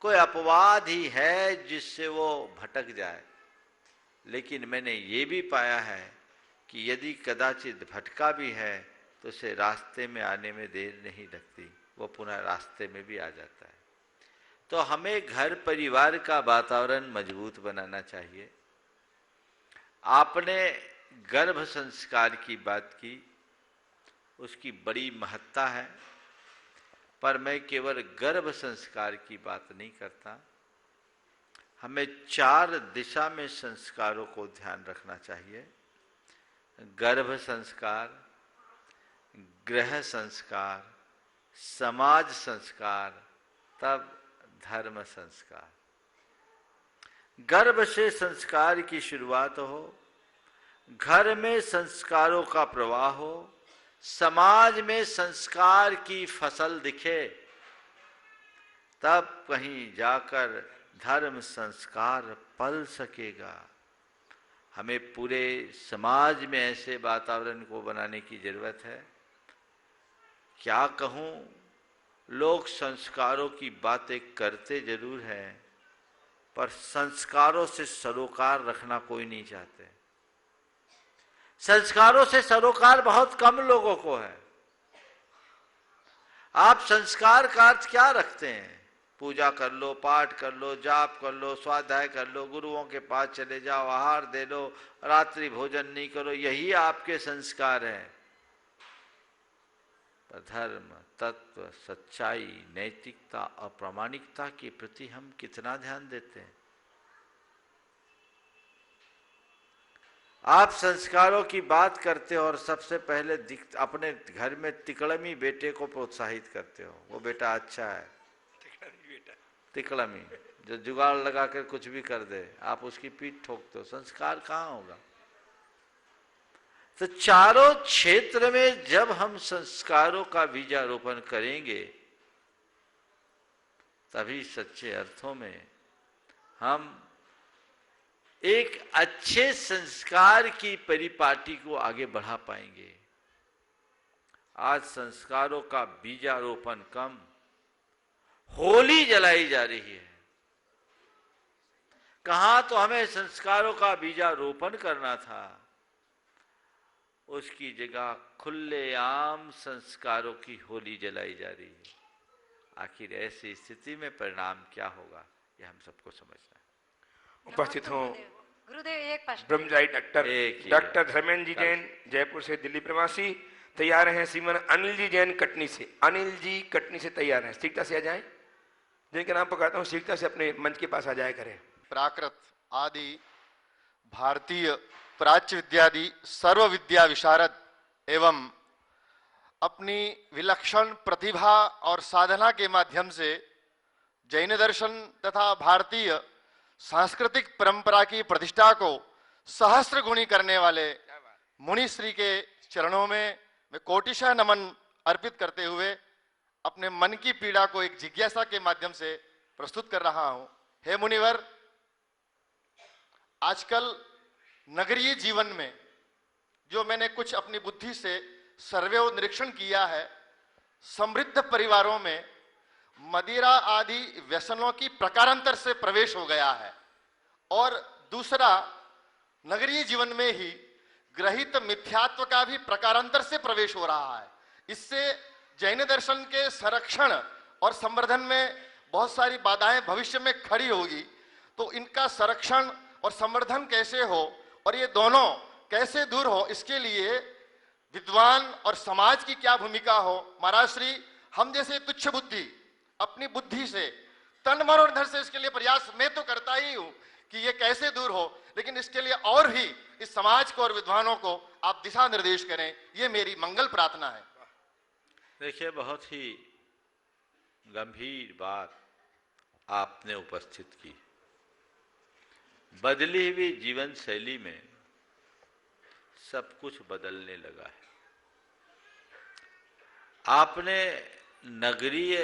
कोई अपवाद ही है जिससे वो भटक जाए, लेकिन मैंने ये भी पाया है कि यदि कदाचित भटका भी है तो उसे रास्ते में आने में देर नहीं लगती, वो पुनः रास्ते में भी आ जाता है। तो हमें घर परिवार का वातावरण मजबूत बनाना चाहिए। आपने गर्भ संस्कार की बात की, उसकी बड़ी महत्ता है, पर मैं केवल गर्भ संस्कार की बात नहीं करता। हमें 4 दिशा में संस्कारों को ध्यान रखना चाहिए। गर्भ संस्कार, गृह संस्कार, समाज संस्कार, तब धर्म संस्कार। गर्भ से संस्कार की शुरुआत हो, घर में संस्कारों का प्रवाह हो, समाज में संस्कार की फसल दिखे, तब कहीं जाकर धर्म संस्कार पल सकेगा। हमें पूरे समाज में ऐसे वातावरण को बनाने की जरूरत है। क्या कहूँ, लोग संस्कारों की बातें करते जरूर हैं, पर संस्कारों से सरोकार रखना कोई नहीं चाहते। संस्कारों से सरोकार बहुत कम लोगों को है। आप संस्कार का अर्थ क्या रखते हैं? पूजा कर लो, पाठ कर लो, जाप कर लो, स्वाध्याय कर लो, गुरुओं के पास चले जाओ, आहार दे लो, रात्रि भोजन नहीं करो, यही आपके संस्कार हैं। पर धर्म, तत्व, सच्चाई, नैतिकता और प्रामाणिकता के प्रति हम कितना ध्यान देते हैं? आप संस्कारों की बात करते हो और सबसे पहले अपने घर में तिकड़मी बेटे को प्रोत्साहित करते हो। वो बेटा अच्छा है, तिकड़मी जो जुगाड़ लगा कर कुछ भी कर दे, आप उसकी पीठ ठोकते हो। संस्कार कहाँ होगा? तो चारों क्षेत्र में जब हम संस्कारों का बीजारोपण करेंगे, तभी सच्चे अर्थों में हम एक अच्छे संस्कार की परिपाटी को आगे बढ़ा पाएंगे। आज संस्कारों का बीजारोपण कम, होली जलाई जा रही है। कहां तो हमें संस्कारों का बीजारोपण करना था, उसकी जगह खुलेआम संस्कारों की होली जलाई जा रही है। आखिर ऐसी स्थिति में परिणाम क्या होगा, यह हम सबको समझना है। उपस्थित हों गुरुदेव, एक प्रश्न। ब्रह्मचारी डॉक्टर धर्मेंद्र जी जैन जयपुर से दिल्ली प्रवासी तैयार हैं। श्रीमान अनिल जी जैन कटनी से, अनिल जी कटनी से तैयार हैं। शीघ्रता से आ जाएं, जिनका नाम पकड़ता हूँ शीघ्रता से अपने मंच के पास आ जाया करें। प्राकृत आदि भारतीय प्राच्य विद्यादि सर्व विद्या विशारद एवं अपनी विलक्षण प्रतिभा और साधना के माध्यम से जैन दर्शन तथा भारतीय सांस्कृतिक परंपरा की प्रतिष्ठा को सहस्त्र गुणी करने वाले मुनि श्री के चरणों में मैं कोटिशः नमन अर्पित करते हुए अपने मन की पीड़ा को एक जिज्ञासा के माध्यम से प्रस्तुत कर रहा हूं। हे मुनिवर, आजकल नगरीय जीवन में जो मैंने कुछ अपनी बुद्धि से सर्वे और निरीक्षण किया है, समृद्ध परिवारों में मदिरा आदि व्यसनों की प्रकारांतर से प्रवेश हो गया है और दूसरा नगरीय जीवन में ही ग्रहित मिथ्यात्व का भी प्रकारांतर से प्रवेश हो रहा है। इससे जैन दर्शन के संरक्षण और संवर्धन में बहुत सारी बाधाएं भविष्य में खड़ी होगी। तो इनका संरक्षण और संवर्धन कैसे हो और ये दोनों कैसे दूर हो, इसके लिए विद्वान और समाज की क्या भूमिका हो। महाराज श्री, हम जैसे तुच्छ बुद्धि अपनी बुद्धि से तन मन और धन से इसके लिए प्रयास मैं तो करता ही हूं कि ये कैसे दूर हो, लेकिन इसके लिए और भी इस समाज को और विद्वानों को आप दिशा निर्देश करें, ये मेरी मंगल प्रार्थना है। देखिए, बहुत ही गंभीर बात आपने उपस्थित की। बदली हुई जीवन शैली में सब कुछ बदलने लगा है। आपने नगरीय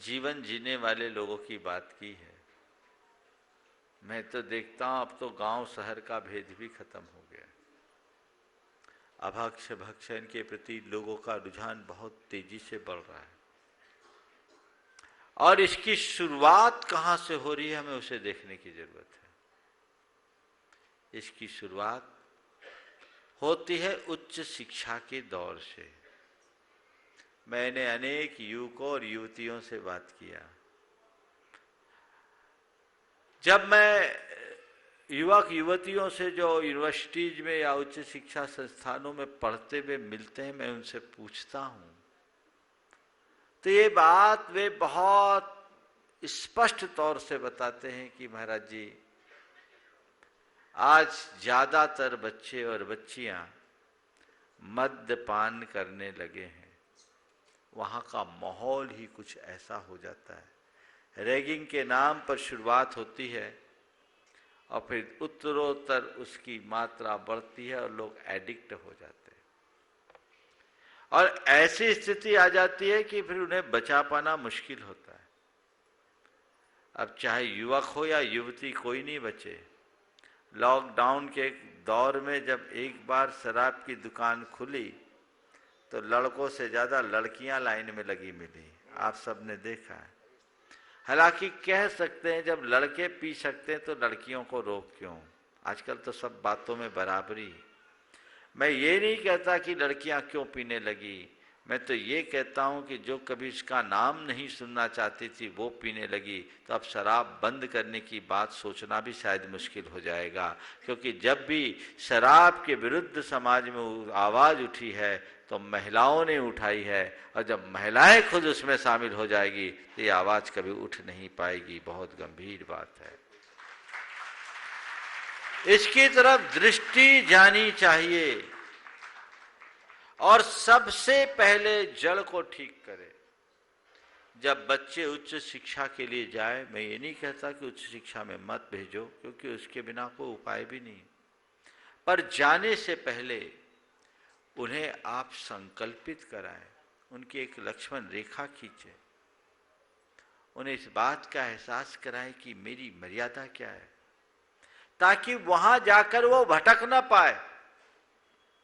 जीवन जीने वाले लोगों की बात की है। मैं तो देखता हूं अब तो गांव शहर का भेद भी खत्म हो गया। अभक्ष भक्षण के प्रति लोगों का रुझान बहुत तेजी से बढ़ रहा है और इसकी शुरुआत कहां से हो रही है, हमें उसे देखने की जरूरत है। इसकी शुरुआत होती है उच्च शिक्षा के दौर से। मैंने अनेक युवकों और युवतियों से बात किया। जब मैं युवक युवतियों से जो यूनिवर्सिटीज में या उच्च शिक्षा संस्थानों में पढ़ते हुए मिलते हैं, मैं उनसे पूछता हूं तो ये बात वे बहुत स्पष्ट तौर से बताते हैं कि महाराज जी, आज ज्यादातर बच्चे और बच्चियां मद्यपान करने लगे हैं। वहाँ का माहौल ही कुछ ऐसा हो जाता है। रैगिंग के नाम पर शुरुआत होती है और फिर उत्तरोत्तर उसकी मात्रा बढ़ती है और लोग एडिक्ट हो जाते हैं और ऐसी स्थिति आ जाती है कि फिर उन्हें बचा पाना मुश्किल होता है। अब चाहे युवक हो या युवती, कोई नहीं बचे। लॉकडाउन के दौर में जब एक बार शराब की दुकान खुली तो लड़कों से ज्यादा लड़कियां लाइन में लगी मिली। आप सबने देखा है। हालांकि कह सकते हैं जब लड़के पी सकते हैं तो लड़कियों को रोक क्यों? आजकल तो सब बातों में बराबरी। मैं ये नहीं कहता कि लड़कियां क्यों पीने लगी, मैं तो ये कहता हूं कि जो कभी इसका नाम नहीं सुनना चाहती थी वो पीने लगी, तो अब शराब बंद करने की बात सोचना भी शायद मुश्किल हो जाएगा। क्योंकि जब भी शराब के विरुद्ध समाज में आवाज उठी है तो महिलाओं ने उठाई है और जब महिलाएं खुद उसमें शामिल हो जाएगी तो ये आवाज कभी उठ नहीं पाएगी। बहुत गंभीर बात है। इसकी तरफ दृष्टि जानी चाहिए और सबसे पहले जड़ को ठीक करें। जब बच्चे उच्च शिक्षा के लिए जाए, मैं ये नहीं कहता कि उच्च शिक्षा में मत भेजो, क्योंकि उसके बिना कोई उपाय भी नहीं, पर जाने से पहले उन्हें आप संकल्पित कराएं, उनकी एक लक्ष्मण रेखा खींचे, उन्हें इस बात का एहसास कराएं कि मेरी मर्यादा क्या है, ताकि वहां जाकर वो भटक ना पाए।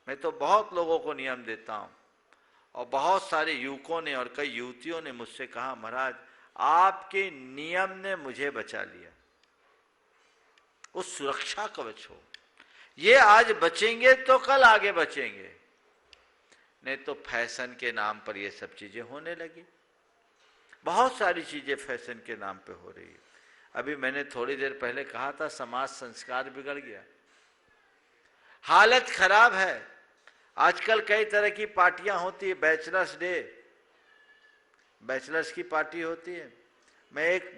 मैं तो बहुत लोगों को नियम देता हूं और बहुत सारे युवकों ने और कई युवतियों ने मुझसे कहा, महाराज आपके नियम ने मुझे बचा लिया। उस सुरक्षा कवच हो, ये आज बचेंगे तो कल आगे बचेंगे। नहीं तो फैशन के नाम पर ये सब चीजें होने लगी। बहुत सारी चीजें फैशन के नाम पे हो रही है। अभी मैंने थोड़ी देर पहले कहा था समाज संस्कार बिगड़ गया, हालत खराब है। आजकल कई तरह की पार्टियां होती है, बैचलर्स डे, बैचलर्स की पार्टी होती है। मैं एक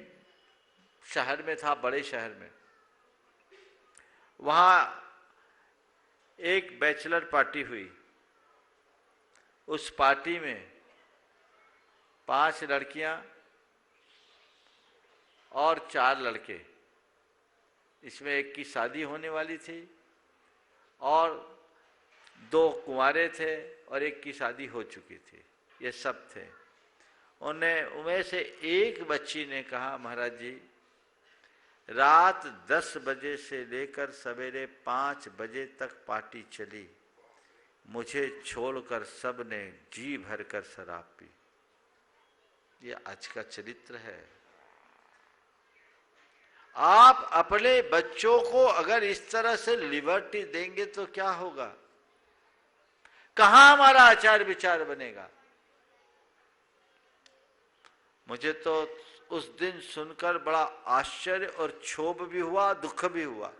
शहर में था, बड़े शहर में, वहां एक बैचलर पार्टी हुई। उस पार्टी में 5 लड़कियां और 4 लड़के, इसमें एक की शादी होने वाली थी और 2 कुंवारे थे और एक की शादी हो चुकी थी। ये सब थे। उनमें से एक बच्ची ने कहा, महाराज जी रात 10 बजे से लेकर सवेरे 5 बजे तक पार्टी चली, मुझे छोड़कर सब ने जी भरकर शराब पी। ये आज का चरित्र है। आप अपने बच्चों को अगर इस तरह से लिबर्टी देंगे तो क्या होगा? कहां हमारा आचार विचार बनेगा? मुझे तो उस दिन सुनकर बड़ा आश्चर्य और क्षोभ भी हुआ, दुख भी हुआ,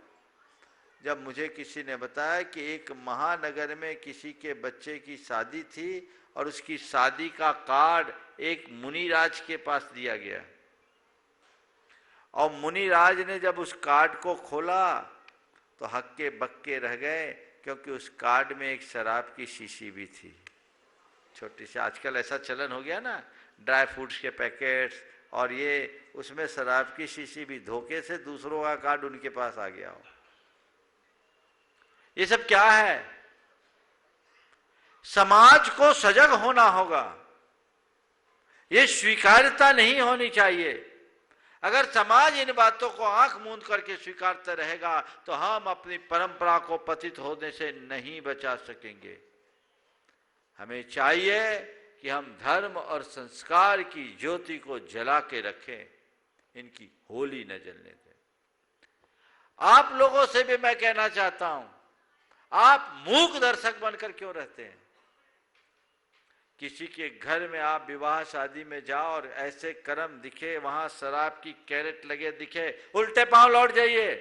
जब मुझे किसी ने बताया कि एक महानगर में किसी के बच्चे की शादी थी और उसकी शादी का कार्ड एक मुनिराज के पास दिया गया और मुनिराज ने जब उस कार्ड को खोला तो हक्के बक्के रह गए, क्योंकि उस कार्ड में एक शराब की शीशी भी थी, छोटी सी। आजकल ऐसा चलन हो गया ना, ड्राई फ्रूट्स के पैकेट्स और ये, उसमें शराब की शीशी भी, धोखे से दूसरों का कार्ड उनके पास आ गया हो। ये सब क्या है? समाज को सजग होना होगा। ये स्वीकार्यता नहीं होनी चाहिए। अगर समाज इन बातों को आंख मूंद करके स्वीकारता रहेगा तो हम अपनी परंपरा को पतित होने से नहीं बचा सकेंगे। हमें चाहिए कि हम धर्म और संस्कार की ज्योति को जला के रखें, इनकी होली न जलने दें। आप लोगों से भी मैं कहना चाहता हूं, आप मूक दर्शक बनकर क्यों रहते हैं? किसी के घर में आप विवाह शादी में जाओ और ऐसे कर्म दिखे, वहां शराब की कैरेट लगे दिखे, उल्टे पांव लौट जाइए।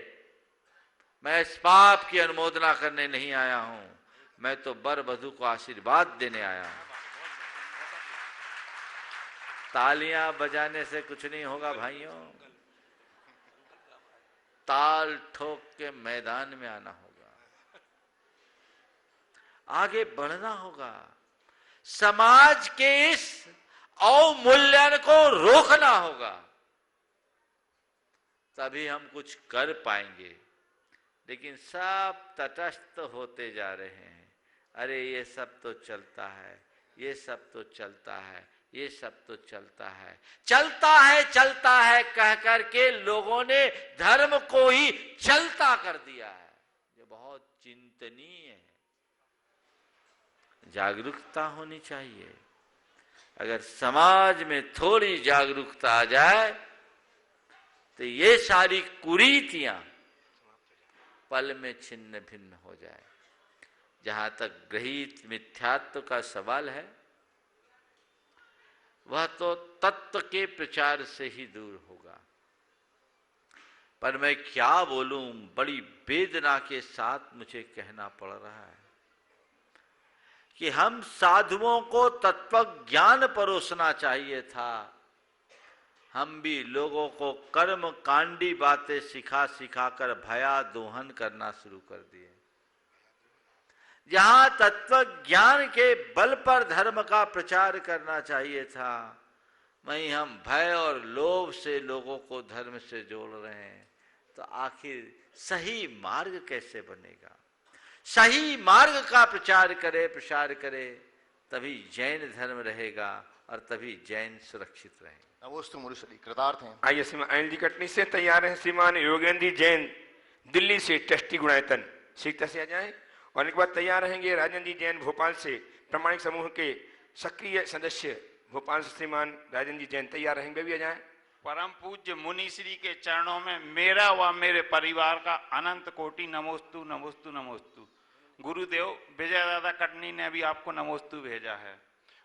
मैं इस पाप की अनुमोदना करने नहीं आया हूं, मैं तो वर वधू को आशीर्वाद देने आया हूं। तालियां बजाने से कुछ नहीं होगा भाइयों, ताल ठोक के मैदान में आना होगा, आगे बढ़ना होगा, समाज के इस अवमूल्यन को रोकना होगा, तभी हम कुछ कर पाएंगे। लेकिन सब तटस्थ होते जा रहे हैं। अरे ये सब तो चलता है, ये सब तो चलता है, ये सब तो चलता है, चलता है कह करके लोगों ने धर्म को ही चलता कर दिया है। ये बहुत चिंतनीय है। जागरूकता होनी चाहिए। अगर समाज में थोड़ी जागरूकता आ जाए तो ये सारी कुरीतियां पल में छिन्न भिन्न हो जाए। जहां तक गृहीत मिथ्यात्व का सवाल है, वह तो तत्व के प्रचार से ही दूर होगा। पर मैं क्या बोलूं, बड़ी वेदना के साथ मुझे कहना पड़ रहा है कि हम साधुओं को तत्व ज्ञान परोसना चाहिए था। हम भी लोगों को कर्म कांडी बातें सिखा कर भया दोहन करना शुरू कर दिए। जहां तत्व ज्ञान के बल पर धर्म का प्रचार करना चाहिए था, वहीं हम भय और लोभ से लोगों को धर्म से जोड़ रहे हैं। तो आखिर सही मार्ग कैसे बनेगा? सही मार्ग का प्रचार करे, प्रसार करे, तभी जैन धर्म रहेगा और तभी जैन सुरक्षित रहेगा। नमोस्तु मुरुशली, कृतार्थ हैं। आइए श्रीमान अनिल जी कटनी से तैयार हैं। श्रीमान योगेंद्र जैन दिल्ली से ट्रस्टी गुणायतन शीघ्रता से आ जाएं। और एक बार तैयार रहेंगे राजन जी जैन भोपाल से प्रामाणिक समूह के सक्रिय सदस्य भोपाल से श्रीमान राजन जी जैन तैयार रहेंगे, भी आ जाएं। परम पूज्य मुनि श्री के चरणों में मेरा व मेरे परिवार का अनंत कोटि नमोस्तु नमोस्तु नमोस्तु। गुरुदेव विजय दादा कटनी ने भी आपको नमोस्तु भेजा है।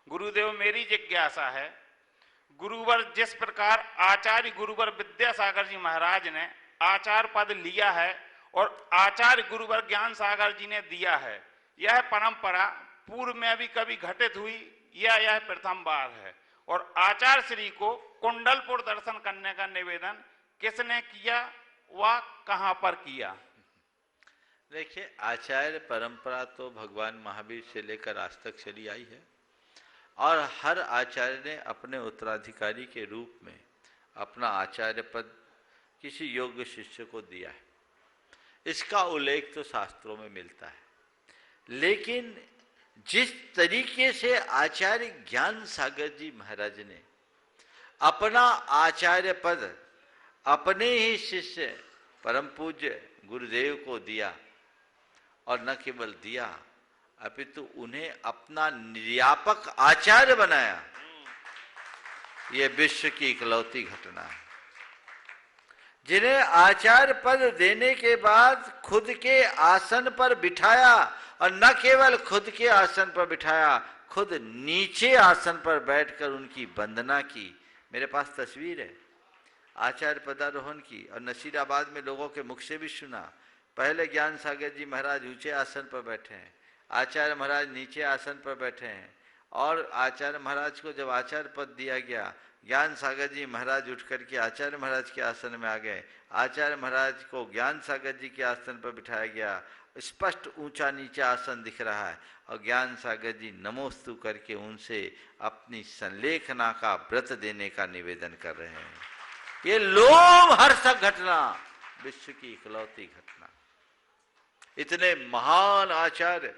गुरुदेव मेरी जिज्ञासा है, गुरुवर जिस प्रकार आचार्य गुरुवर विद्यासागर जी महाराज ने आचार्य पद लिया है और आचार्य गुरुवर ज्ञान सागर जी ने दिया है, यह परंपरा पूर्व में भी कभी घटित हुई या यह प्रथम बार है? और आचार्य श्री को कुंडलपुर दर्शन करने का निवेदन किसने किया व कहां पर किया? देखिए, आचार्य परंपरा तो भगवान महावीर से लेकर आज तक चली आई है और हर आचार्य ने अपने उत्तराधिकारी के रूप में अपना आचार्य पद किसी योग्य शिष्य को दिया है। इसका उल्लेख तो शास्त्रों में मिलता है, लेकिन जिस तरीके से आचार्य ज्ञान सागर जी महाराज ने अपना आचार्य पद अपने ही शिष्य परम पूज्य गुरुदेव को दिया, और न केवल दिया अपितु उन्हें अपना निर्यापक आचार्य बनाया, ये विश्व की इकलौती घटना है। जिन्हें आचार्य पद देने के बाद खुद के आसन पर बिठाया, और न केवल खुद के आसन पर बिठाया, खुद नीचे आसन पर बैठकर उनकी वंदना की। मेरे पास तस्वीर है आचार्य पदारोहण की, और नसीराबाद में लोगों के मुख से भी सुना। पहले ज्ञान सागर जी महाराज ऊंचे आसन पर बैठे हैं, आचार्य महाराज नीचे आसन पर बैठे हैं, और आचार्य महाराज को जब आचार्य पद दिया गया, ज्ञान सागर जी महाराज उठ करके आचार्य महाराज के आसन में आ गए, आचार्य महाराज को ज्ञान सागर जी के आसन पर बिठाया गया। स्पष्ट ऊंचा नीचा आसन दिख रहा है, और ज्ञान सागर जी नमोस्तु करके उनसे अपनी संलेखना का व्रत देने का निवेदन कर रहे हैं। ये लोमहर्षक घटना, विश्व की इकलौती घटना। इतने महान आचार्य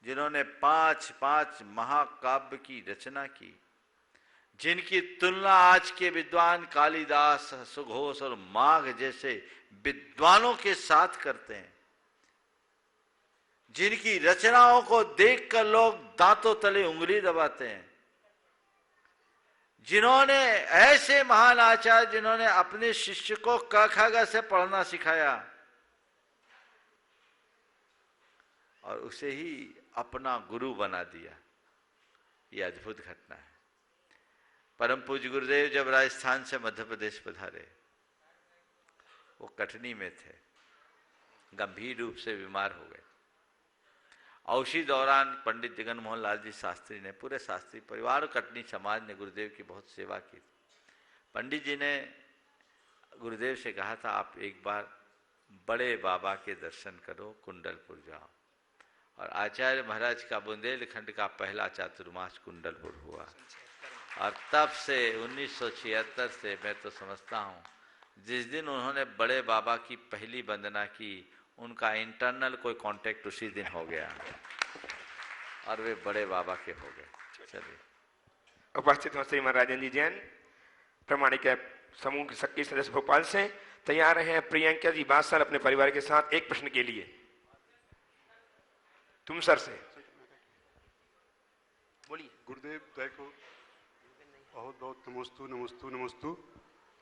जिन्होंने 5 महाकाव्य की रचना की, जिनकी तुलना आज के विद्वान कालिदास, सुघोष और माघ जैसे विद्वानों के साथ करते हैं, जिनकी रचनाओं को देखकर लोग दांतों तले उंगली दबाते हैं, जिन्होंने ऐसे महान आचार्य जिन्होंने अपने शिष्य को क ख ग से पढ़ना सिखाया और उसे ही अपना गुरु बना दिया, यह अद्भुत घटना है। परम पूज्य गुरुदेव जब राजस्थान से मध्य प्रदेश पधारे, वो कटनी में थे, गंभीर रूप से बीमार हो गए। और उसी दौरान पंडित जगन मोहन लाल जी शास्त्री ने, पूरे शास्त्री परिवार और कटनी समाज ने गुरुदेव की बहुत सेवा की। पंडित जी ने गुरुदेव से कहा था, आप एक बार बड़े बाबा के दर्शन करो, कुंडलपुर जाओ। और आचार्य महाराज का बुंदेलखंड का पहला चातुर्मास कुंडलपुर हुआ, और तब से 1976 से मैं तो समझता हूँ जिस दिन उन्होंने बड़े बाबा की पहली वंदना की, उनका इंटरनल कोई कांटेक्ट उसी दिन हो गया और वे बड़े बाबा के हो गए। चलिए, उपस्थित हो श्रीमान राजन जी जैन, प्रमाणिक समूह के सक्रिय सदस्य भोपाल से। तैयार हैं प्रियंका जी बादशाह अपने परिवार के साथ एक प्रश्न के लिए। तुम सर से बोलिए। गुरुदेव दय को बहुत बहुत नमोस्तु नमोस्तु नमोस्तु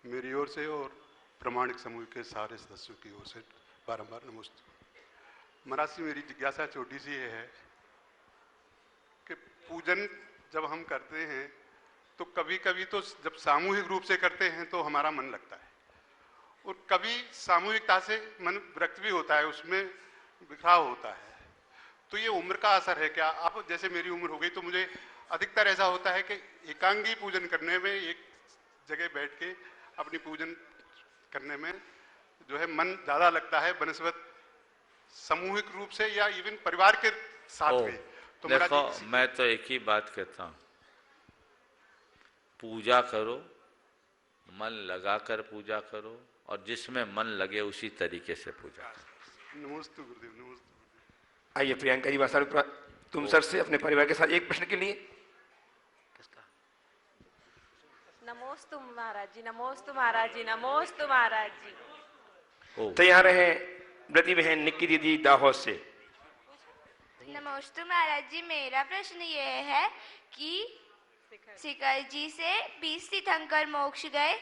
मेरी ओर से और प्रमाणिक समूह के सारे सदस्यों की ओर से बारंबार नमोस्तु। महाराज जी, मेरी जिज्ञासा छोटी सी ये है कि पूजन जब हम करते हैं तो कभी कभी तो जब सामूहिक रूप से करते हैं तो हमारा मन लगता है, और कभी सामूहिकता से मन विरक्त भी होता है, उसमें बिखराव होता है। तो ये उम्र का असर है क्या? आप जैसे मेरी उम्र हो गई तो मुझे अधिकतर ऐसा होता है कि एकांगी पूजन करने में, एक जगह बैठ के अपनी पूजन करने में जो है मन ज्यादा लगता है बनस्बत सामूहिक रूप से या इवन परिवार के साथ भी। तो देखो, मैं तो एक ही बात कहता हूँ, पूजा करो, मन लगाकर पूजा करो, और जिसमें मन लगे उसी तरीके से पूजा करो। नमस्ते गुरुदेव, नमस्ते। आइए प्रियंका जी बादशाह, तुम सर से अपने परिवार के साथ एक प्रश्न के लिए। नमोस्तु महाराज जी, नमोस्तु महाराज जी, नमोस्तु महाराज जी। तैयार हैं व्रती बहन निक्की दीदी दाहोद से। नमोस्तु महाराज जी, मेरा प्रश्न ये है कि शिखर जी से 20 तीर्थंकर मोक्ष गए,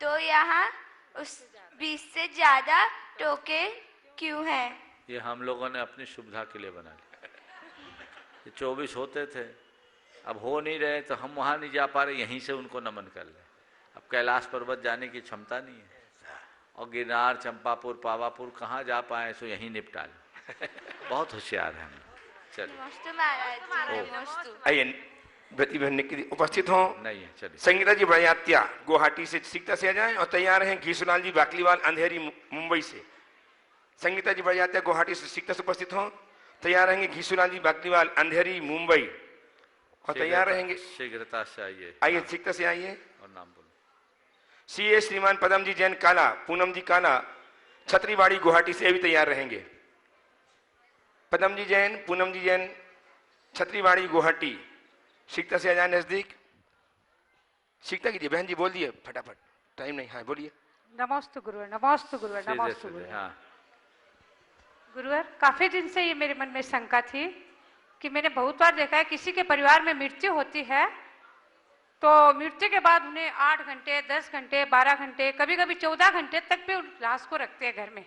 तो यहाँ उस 20 से ज्यादा टोके क्यों हैं? ये हम लोगों ने अपनी सुविधा के लिए बना लिया। ये 24 होते थे, अब हो नहीं रहे तो हम वहाँ नहीं जा पा रहे, यहीं से उनको नमन कर ले। अब कैलाश पर्वत जाने की क्षमता नहीं है, और गिरनार, चंपापुर, पावापुर कहाँ जा पाए, सो यहीं निपटा ले। बहुत होशियार है हम। चलिए, आइए व्रती बहन निक्की दी उपस्थित हो। नहीं है, चलिए। संगीता जी बड़ियात्या गुवाहाटी से सीखता से आ जाए, और तैयार हैं घीसुलाल जी बाकलीवाल अंधेरी मुंबई से। संगीता जी बड़जात्या गुवाहाटी से शीघ्र से उपस्थित हों। तैयार रहेंगे घीसुलाल जी बागलीवाल अंधेरी मुंबई, और तैयार रहेंगे शीघ्रता से आइए। आइए शीघ्र से आइए। और नाम बोलो। सीए श्रीमान पदम जी जैन काला, पूनम जी काला छतरीवाड़ी गुवाहाटी से भी तैयार रहेंगे। पदम जी जैन, पूनम जी जैन छतरीवाड़ी गुवाहाटी, शीघ्र से आ जाए नजदीक। शीघ्र कीजिए बहन जी, बोल दिए फटाफट, टाइम नहीं। हाँ बोलिए। नमोस्तु गुरुवर, नमोस्तु गुरुवर, नमोस्तु गुरुवर। गुरुवर, काफी दिन से ये मेरे मन में शंका थी कि मैंने बहुत बार देखा है किसी के परिवार में मृत्यु होती है तो मृत्यु के बाद उन्हें 8 घंटे, 10 घंटे, 12 घंटे, कभी कभी 14 घंटे तक भी लाश को रखते हैं घर में।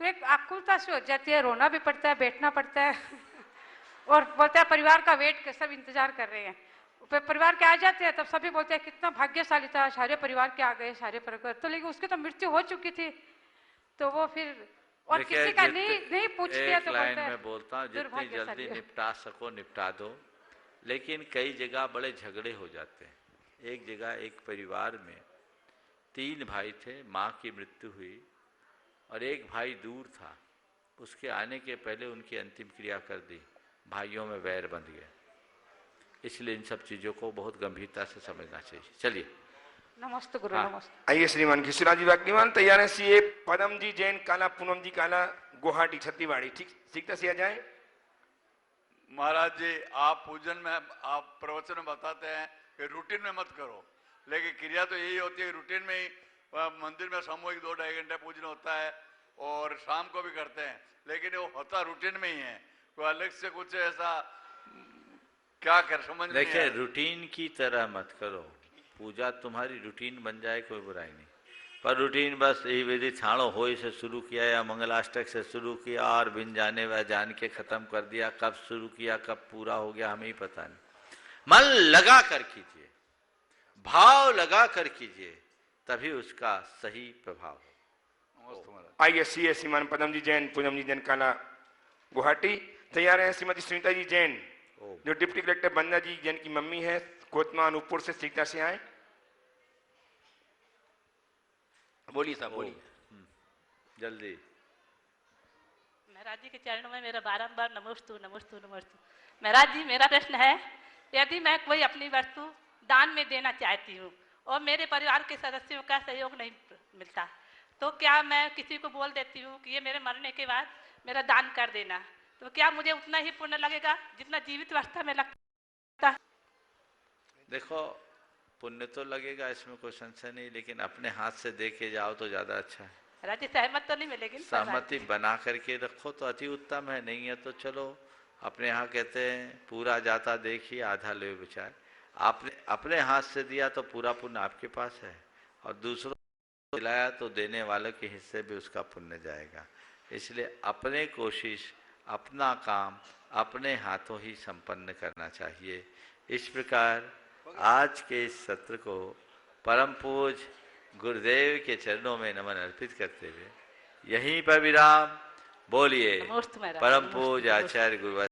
तो एक आकुलता से हो जाती है, रोना भी पड़ता है, बैठना पड़ता है और बोलते हैं परिवार का वेट सब इंतजार कर रहे हैं। परिवार के आ जाते हैं तब सभी बोलते हैं कितना भाग्यशाली था, सारे परिवार के आ गए, सारे परिवार। तो लेकिन उसकी तो मृत्यु हो चुकी थी, तो वो फिर और किसी का नहीं पूछते तो बोलते हैं। मैं बोलता हूँ जितनी जल्दी निपटा सको निपटा दो, लेकिन कई जगह बड़े झगड़े हो जाते हैं। एक जगह एक परिवार में 3 भाई थे, माँ की मृत्यु हुई और एक भाई दूर था, उसके आने के पहले उनकी अंतिम क्रिया कर दी, भाइयों में वैर बंध गए। इसलिए इन सब चीजों को बहुत गंभीरता से समझना चाहिए। चलिए। नमस्ते गुरु। हाँ। नमस्ते। आइए श्रीमान घिसुलाल जी बागलीवाल तैयार है। सीए पदम जी जैन काला, पूनम जी काला गुवाहाटी छत्तीवाड़ी, ठीक शीघ्र से आ जाए। महाराज जी, आप पूजन में, आप प्रवचन में बताते हैं कि रूटीन में मत करो, लेकिन क्रिया तो यही होती है रूटीन में ही। मंदिर में सामूहिक 2-2.5 घंटे पूजन होता है और शाम को भी करते हैं, लेकिन वो होता रूटीन में ही है। कोई अलग से कुछ ऐसा क्या कर समझ नहीं। देखिए, रूटीन की तरह मत करो, पूजा तुम्हारी रूटीन बन जाए कोई बुराई नहीं, पर रूटीन बस यही विधि छाणो होई से शुरू किया या मंगलाष्टक से शुरू किया और बिन जाने व जान के खत्म कर दिया। कब शुरू किया कब पूरा हो गया हमें ही पता नहीं। मन लगा कर कीजिए, भाव लगा कर कीजिए, तभी उसका सही प्रभाव हो। आइए सीए श्रीमान पदम जी जैन, पूनम जी जैन काला गुवाहाटी तैयार है। श्रीमती सुनीता जी जैन जो डिप्टी कलेक्टर बंदा जी जैन की मम्मी है, कोतमा अनूपपुर से, शीघ्र से आए। बोलिए साहब, बोलिए जल्दी। महाराज जी के चरणों में मेरा बारंबार नमोस्तु नमोस्तु नमोस्तु। महाराज जी, मेरा प्रश्न है, यदि मैं कोई अपनी वस्तु दान में देना चाहती हूँ और मेरे परिवार के सदस्यों का सहयोग नहीं मिलता, तो क्या मैं किसी को बोल देती हूँ कि ये मेरे मरने के बाद मेरा दान कर देना, तो क्या मुझे उतना ही पुण्य लगेगा जितना जीवित अवस्था में लगता? देखो, पुण्य तो लगेगा, इसमें कोई संशय नहीं, लेकिन अपने हाथ से दे के जाओ तो ज्यादा अच्छा है। राजी सहमत तो नहीं मिलेगी? सहमति बना करके रखो तो अति उत्तम है, नहीं है तो चलो अपने यहाँ कहते हैं पूरा जाता देखिए आधा ले बचाए। आपने अपने हाथ से दिया तो पूरा पुण्य आपके पास है, और दूसरों को दिलाया तो देने वालों के हिस्से भी उसका पुण्य जाएगा। इसलिए अपने कोशिश, अपना काम अपने हाथों ही संपन्न करना चाहिए। इस प्रकार आज के इस सत्र को परम पूज गुरुदेव के चरणों में नमन अर्पित करते हुए यहीं पर विराम। बोलिए परम पूज आचार्य गुरु